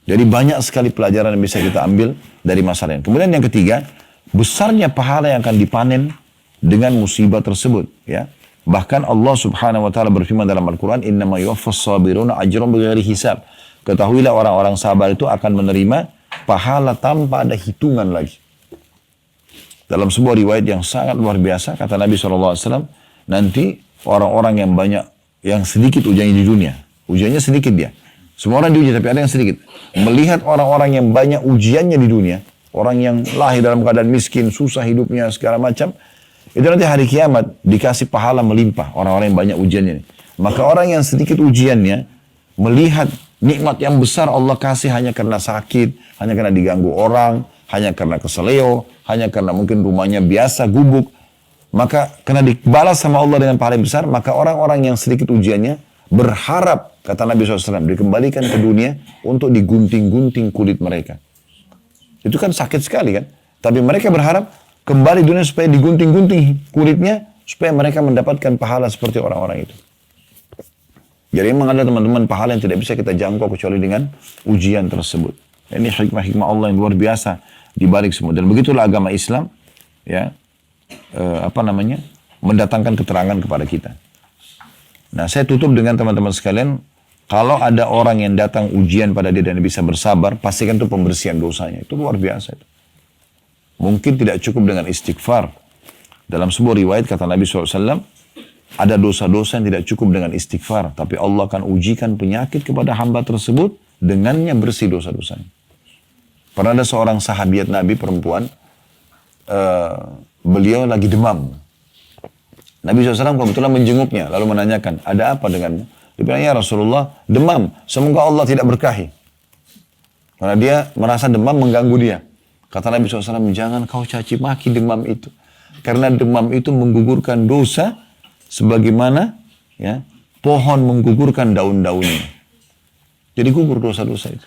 Jadi banyak sekali pelajaran yang bisa kita ambil dari masalah ini. Kemudian yang ketiga, besarnya pahala yang akan dipanen dengan musibah tersebut. Ya. Bahkan Allah Subhanahu wa taala berfirman dalam Al-Qur'an, "Innama yuwaffas sabiruna ajran bighairi hisab." Ketahuilah orang-orang sabar itu akan menerima pahala tanpa ada hitungan lagi. Dalam sebuah riwayat yang sangat luar biasa, kata Nabi SAW, nanti orang-orang yang banyak, yang sedikit ujiannya di dunia, ujiannya sedikit dia. Semua orang diuji, tapi ada yang sedikit. Melihat orang-orang yang banyak ujiannya di dunia, orang yang lahir dalam keadaan miskin, susah hidupnya, segala macam, itu nanti hari kiamat dikasih pahala melimpah, orang-orang yang banyak ujiannya. Maka orang yang sedikit ujiannya, melihat nikmat yang besar Allah kasih hanya karena sakit, hanya karena diganggu orang, hanya karena keseleo, hanya karena mungkin rumahnya biasa, gubuk, maka kena dibalas sama Allah dengan pahala yang besar, maka orang-orang yang sedikit ujiannya berharap, kata Nabi SAW, dikembalikan ke dunia untuk digunting-gunting kulit mereka. Itu kan sakit sekali kan? Tapi mereka berharap kembali dunia supaya digunting-gunting kulitnya, supaya mereka mendapatkan pahala seperti orang-orang itu. Jadi memang ada teman-teman pahala yang tidak bisa kita jangkau kecuali dengan ujian tersebut. Ini hikmah-hikmah Allah yang luar biasa di balik semua. Dan begitulah agama Islam, ya, mendatangkan keterangan kepada kita. Nah, saya tutup dengan teman-teman sekalian, kalau ada orang yang datang ujian pada dia dan bisa bersabar, pastikan itu pembersihan dosanya. Itu luar biasa itu. Mungkin tidak cukup dengan istighfar. Dalam sebuah riwayat kata Nabi SAW, ada dosa-dosa yang tidak cukup dengan istighfar. Tapi Allah akan ujikan penyakit kepada hamba tersebut, dengannya bersih dosa-dosanya. Pernah ada seorang sahabiat Nabi perempuan, beliau lagi demam. Nabi SAW kebetulan menjenguknya, lalu menanyakan, ada apa denganmu? Dia bilang, ya Rasulullah, demam. Semoga Allah tidak berkahi. Karena dia merasa demam mengganggu dia. Kata Nabi SAW, jangan kau caci maki demam itu. Karena demam itu menggugurkan dosa, sebagaimana ya, pohon menggugurkan daun-daunnya. Jadi gugur dosa-dosa itu.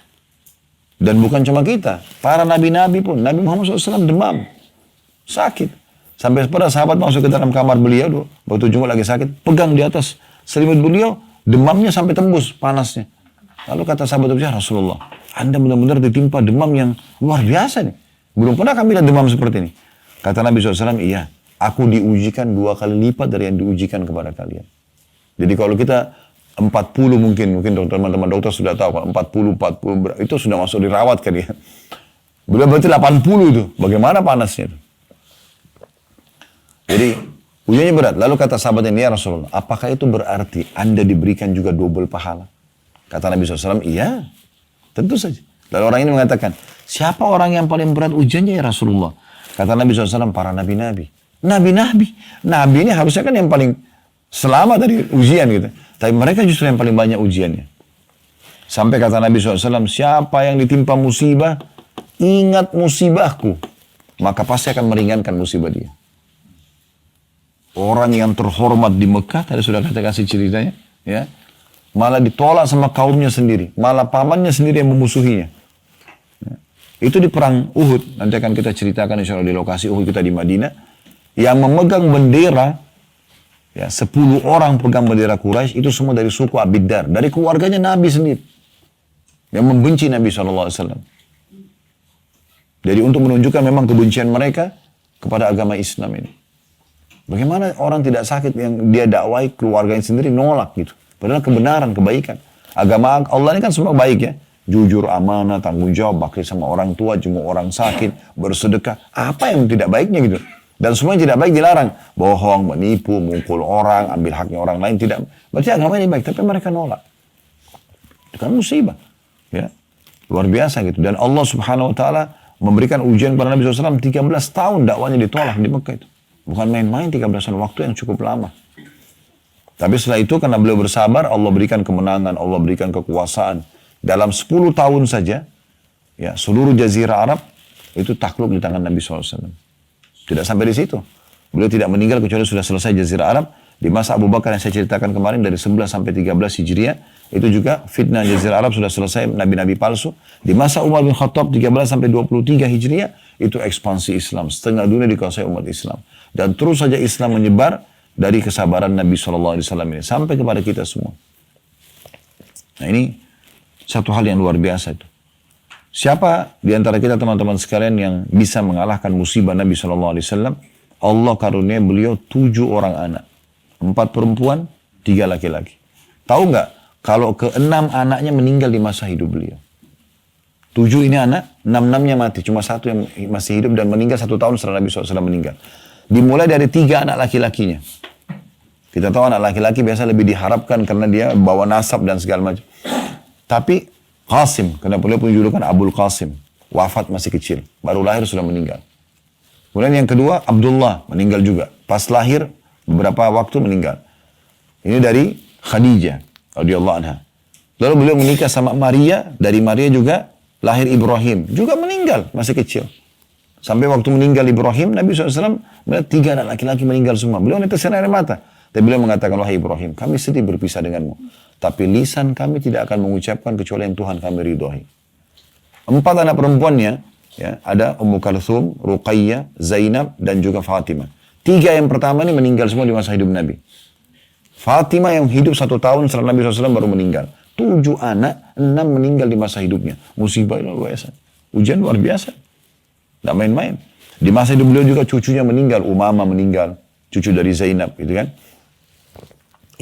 Dan bukan cuma kita, para nabi-nabi pun. Nabi Muhammad SAW demam, sakit. Sampai pada sahabat masuk ke dalam kamar beliau, waktu jenguk lagi sakit, pegang di atas selimut beliau, demamnya sampai tembus panasnya. Lalu kata sahabat itu, ya Rasulullah, Anda benar-benar ditimpa demam yang luar biasa nih. Belum pernah kami lihat demam seperti ini. Kata Nabi SAW, iya, aku diujikan 2 kali lipat dari yang diujikan kepada kalian. Jadi kalau kita 40 mungkin teman-teman dokter sudah tahu, kalau 40, itu sudah masuk dirawat kan ya. Beliau berarti 80 itu, bagaimana panasnya itu. Jadi ujiannya berat. Lalu kata sahabat ini, ya Rasulullah, apakah itu berarti Anda diberikan juga double pahala? Kata Nabi SAW, iya, tentu saja. Lalu orang ini mengatakan, siapa orang yang paling berat ujiannya ya Rasulullah? Kata Nabi SAW, para nabi-nabi. Nabi ini harusnya kan yang paling selamat dari ujian gitu. Tapi mereka justru yang paling banyak ujiannya. Sampai kata Nabi SAW, siapa yang ditimpa musibah, ingat musibahku, maka pasti akan meringankan musibah dia. Orang yang terhormat di Mekah, tadi sudah kita kasih ceritanya, ya, malah ditolak sama kaumnya sendiri, malah pamannya sendiri yang memusuhinya. Ya. Itu di perang Uhud, nanti akan kita ceritakan insya Allah di lokasi Uhud kita di Madinah, yang memegang bendera, ya, 10 orang pegang bendera Quraisy itu semua dari suku Abiddar, dari keluarganya Nabi sendiri, yang membenci Nabi SAW. Jadi untuk menunjukkan memang kebencian mereka kepada agama Islam ini. Bagaimana orang tidak sakit yang dia dakwai keluarganya sendiri nolak gitu. Padahal kebenaran, kebaikan. Agama Allah ini kan semua baik ya. Jujur, amanah, tanggung jawab, bakti sama orang tua, jenguk orang sakit, bersedekah. Apa yang tidak baiknya gitu. Dan semua yang tidak baik dilarang. Bohong, menipu, mukul orang, ambil haknya orang lain. Tidak. Berarti agama ini baik, tapi mereka nolak. Itu kan musibah. Ya. Luar biasa gitu. Dan Allah Subhanahu Wa Ta'ala memberikan ujian kepada Nabi SAW 13 tahun dakwanya ditolak di Mekah itu. Bukan main-main 13 tahun, waktu yang cukup lama. Tapi setelah itu karena beliau bersabar, Allah berikan kemenangan, Allah berikan kekuasaan. Dalam 10 tahun saja, ya, seluruh jazirah Arab itu takluk di tangan Nabi SAW. Tidak sampai di situ. Beliau tidak meninggal kecuali sudah selesai jazirah Arab. Di masa Abu Bakar yang saya ceritakan kemarin dari 11 sampai 13 Hijriah, itu juga fitnah jazirah Arab sudah selesai, nabi-nabi palsu. Di masa Umar bin Khattab 13 sampai 23 Hijriah, itu ekspansi Islam. Setengah dunia dikuasai umat Islam. Dan terus saja Islam menyebar dari kesabaran Nabi SAW ini sampai kepada kita semua. Nah ini satu hal yang luar biasa itu. Siapa di antara kita teman-teman sekalian yang bisa mengalahkan musibah Nabi SAW? Allah karunia beliau 7 orang anak. 4 perempuan, 3 laki-laki. Tahu nggak kalau ke-6 anaknya meninggal di masa hidup beliau? 7 ini anak, 6-6-nya mati. Cuma 1 yang masih hidup dan meninggal 1 tahun setelah Nabi SAW meninggal. Dimulai dari 3 anak laki-lakinya. Kita tahu anak laki-laki biasa lebih diharapkan karena dia bawa nasab dan segala macam. Tapi Qasim, karena beliau punya julukan Abul Qasim, wafat masih kecil. Baru lahir sudah meninggal. Kemudian yang kedua Abdullah, meninggal juga. Pas lahir beberapa waktu meninggal. Ini dari Khadijah radhiyallahu anha. Lalu beliau menikah sama Maria, dari Maria juga lahir Ibrahim, juga meninggal masih kecil. Sampai waktu meninggal Ibrahim, Nabi SAW melihat 3 anak laki-laki meninggal semua. Beliau netesin air mata. Tapi beliau mengatakan, wahai Ibrahim, kami sedih berpisah denganmu. Tapi lisan kami tidak akan mengucapkan kecuali yang Tuhan kami ridhoi. 4 anak perempuannya, ya, ada Ummu Kalthum, Ruqayyah, Zainab, dan juga Fatimah. 3 yang pertama ini meninggal semua di masa hidup Nabi. Fatimah yang hidup 1 tahun setelah Nabi SAW baru meninggal. 7 anak, 6 meninggal di masa hidupnya. Musibah luar biasa. Ujian luar biasa. Tidak main-main. Di masa hidup beliau juga cucunya meninggal. Umama meninggal. Cucu dari Zainab. Gitu kan.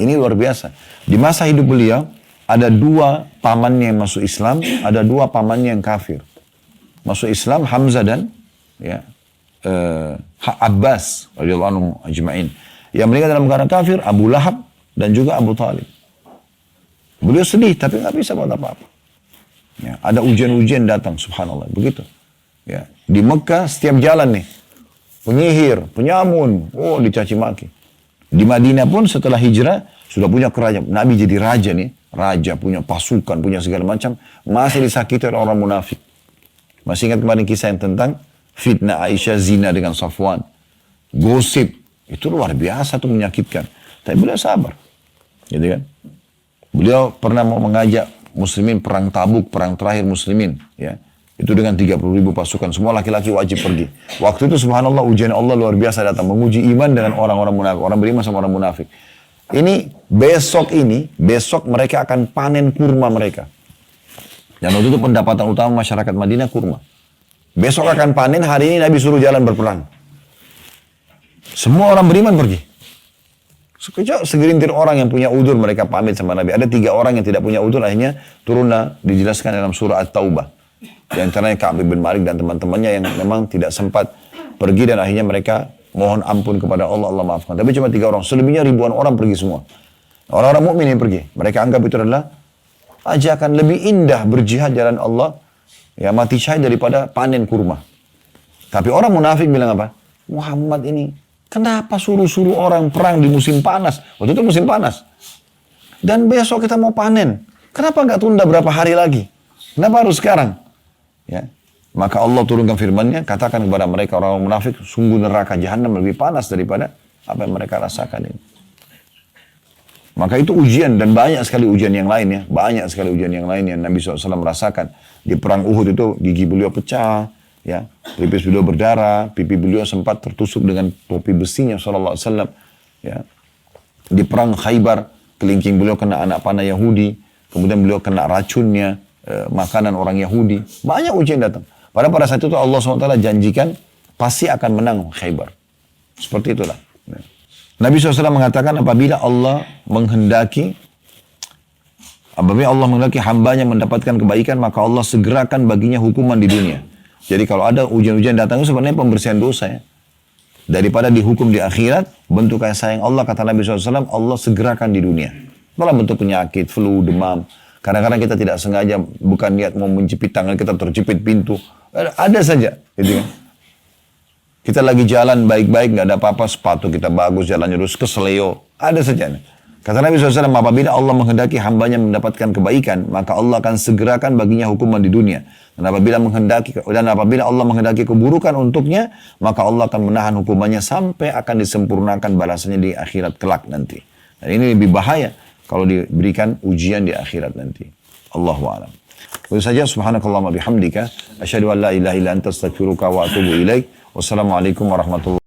Ini luar biasa. Di masa hidup beliau, ada 2 pamannya yang masuk Islam. Ada 2 pamannya yang kafir. Masuk Islam Hamzah dan ya, Abbas. Radhiyallahu anhu ajma'in. Yang meninggal dalam keadaan kafir, Abu Lahab dan juga Abu Talib. Beliau sedih, tapi nggak bisa buat apa-apa. Ya, ada ujian-ujian datang, subhanallah. Begitu. Ya, di Mekah setiap jalan nih, penyihir, penyamun, dicaci maki. Di Madinah pun setelah hijrah sudah punya kerajaan. Nabi jadi raja nih, raja punya pasukan, punya segala macam, masih disakiti oleh orang munafik. Masih ingat kemarin kisah yang tentang fitnah Aisyah zina dengan Safwan, gosip, itu luar biasa tuh menyakitkan. Tapi beliau sabar, gitu kan? Beliau pernah mau mengajak muslimin perang Tabuk, perang terakhir muslimin, ya. Itu dengan 30.000 pasukan, semua laki-laki wajib pergi. Waktu itu subhanallah ujian Allah luar biasa datang, menguji iman dengan orang-orang munafik, orang beriman sama orang munafik. Ini besok mereka akan panen kurma mereka. Dan waktu itu pendapatan utama masyarakat Madinah kurma. Besok akan panen, hari ini Nabi suruh jalan berperang. Semua orang beriman pergi. Sekejap segelintir orang yang punya udzur mereka pamit sama Nabi. Ada 3 orang yang tidak punya udzur, akhirnya turunlah dijelaskan dalam surah At-Taubah. Di antaranya Ka'ab bin Malik dan teman-temannya yang memang tidak sempat pergi dan akhirnya mereka mohon ampun kepada Allah, Allah maafkan. Tapi cuma 3 orang, selebihnya ribuan orang pergi semua. Orang-orang mukmin yang pergi. Mereka anggap itu adalah ajakan lebih indah berjihad jalan Allah, ya mati syahid daripada panen kurma. Tapi orang munafik bilang apa? Muhammad ini kenapa suruh-suruh orang perang di musim panas? Waktu itu musim panas. Dan besok kita mau panen. Kenapa nggak tunda berapa hari lagi? Kenapa harus sekarang? Ya. Maka Allah turunkan firman-Nya, katakan kepada mereka orang munafik, sungguh neraka jahanam lebih panas daripada apa yang mereka rasakan ini. Maka itu ujian dan banyak sekali ujian yang lain ya. Banyak sekali ujian yang lain yang Nabi SAW merasakan. Di perang Uhud itu gigi beliau pecah, ya, pelipis beliau berdarah, pipi beliau sempat tertusuk dengan topi besinya SAW. Ya. Di perang Khaybar, kelingking beliau kena anak panah Yahudi, kemudian beliau kena racunnya, makanan orang Yahudi. Banyak ujian datang. Pada saat itu Allah SWT janjikan pasti akan menang Khaybar. Seperti itulah. Ya. Nabi SAW mengatakan apabila Allah menghendaki hambanya mendapatkan kebaikan, maka Allah segerakan baginya hukuman di dunia. Jadi kalau ada ujian-ujian datang itu sebenarnya pembersihan dosa ya. Daripada dihukum di akhirat, bentuk kasih sayang Allah, kata Nabi SAW, Allah segerakan di dunia. Dalam bentuk penyakit, flu, demam. Kadang-kadang kita tidak sengaja, bukan niat mau menjepit tangan, kita terjepit pintu. Ada saja. Gitu kan. Kita lagi jalan baik-baik, nggak ada apa-apa, sepatu kita bagus, jalannya lurus, keseleo. Ada saja. Kata Nabi SAW, apabila Allah menghendaki hambanya mendapatkan kebaikan, maka Allah akan segerakan baginya hukuman di dunia. Dan apabila Allah menghendaki keburukan untuknya, maka Allah akan menahan hukumannya sampai akan disempurnakan balasannya di akhirat kelak nanti. Dan ini lebih bahaya kalau diberikan ujian di akhirat nanti. Allahu a'lam. Itu saja, subhanakallahumma bihamdika, asyhadu an la ilaha illa anta astaghfiruka wa atubu ilaik. Wassalamualaikum warahmatullahi wabarakatuh.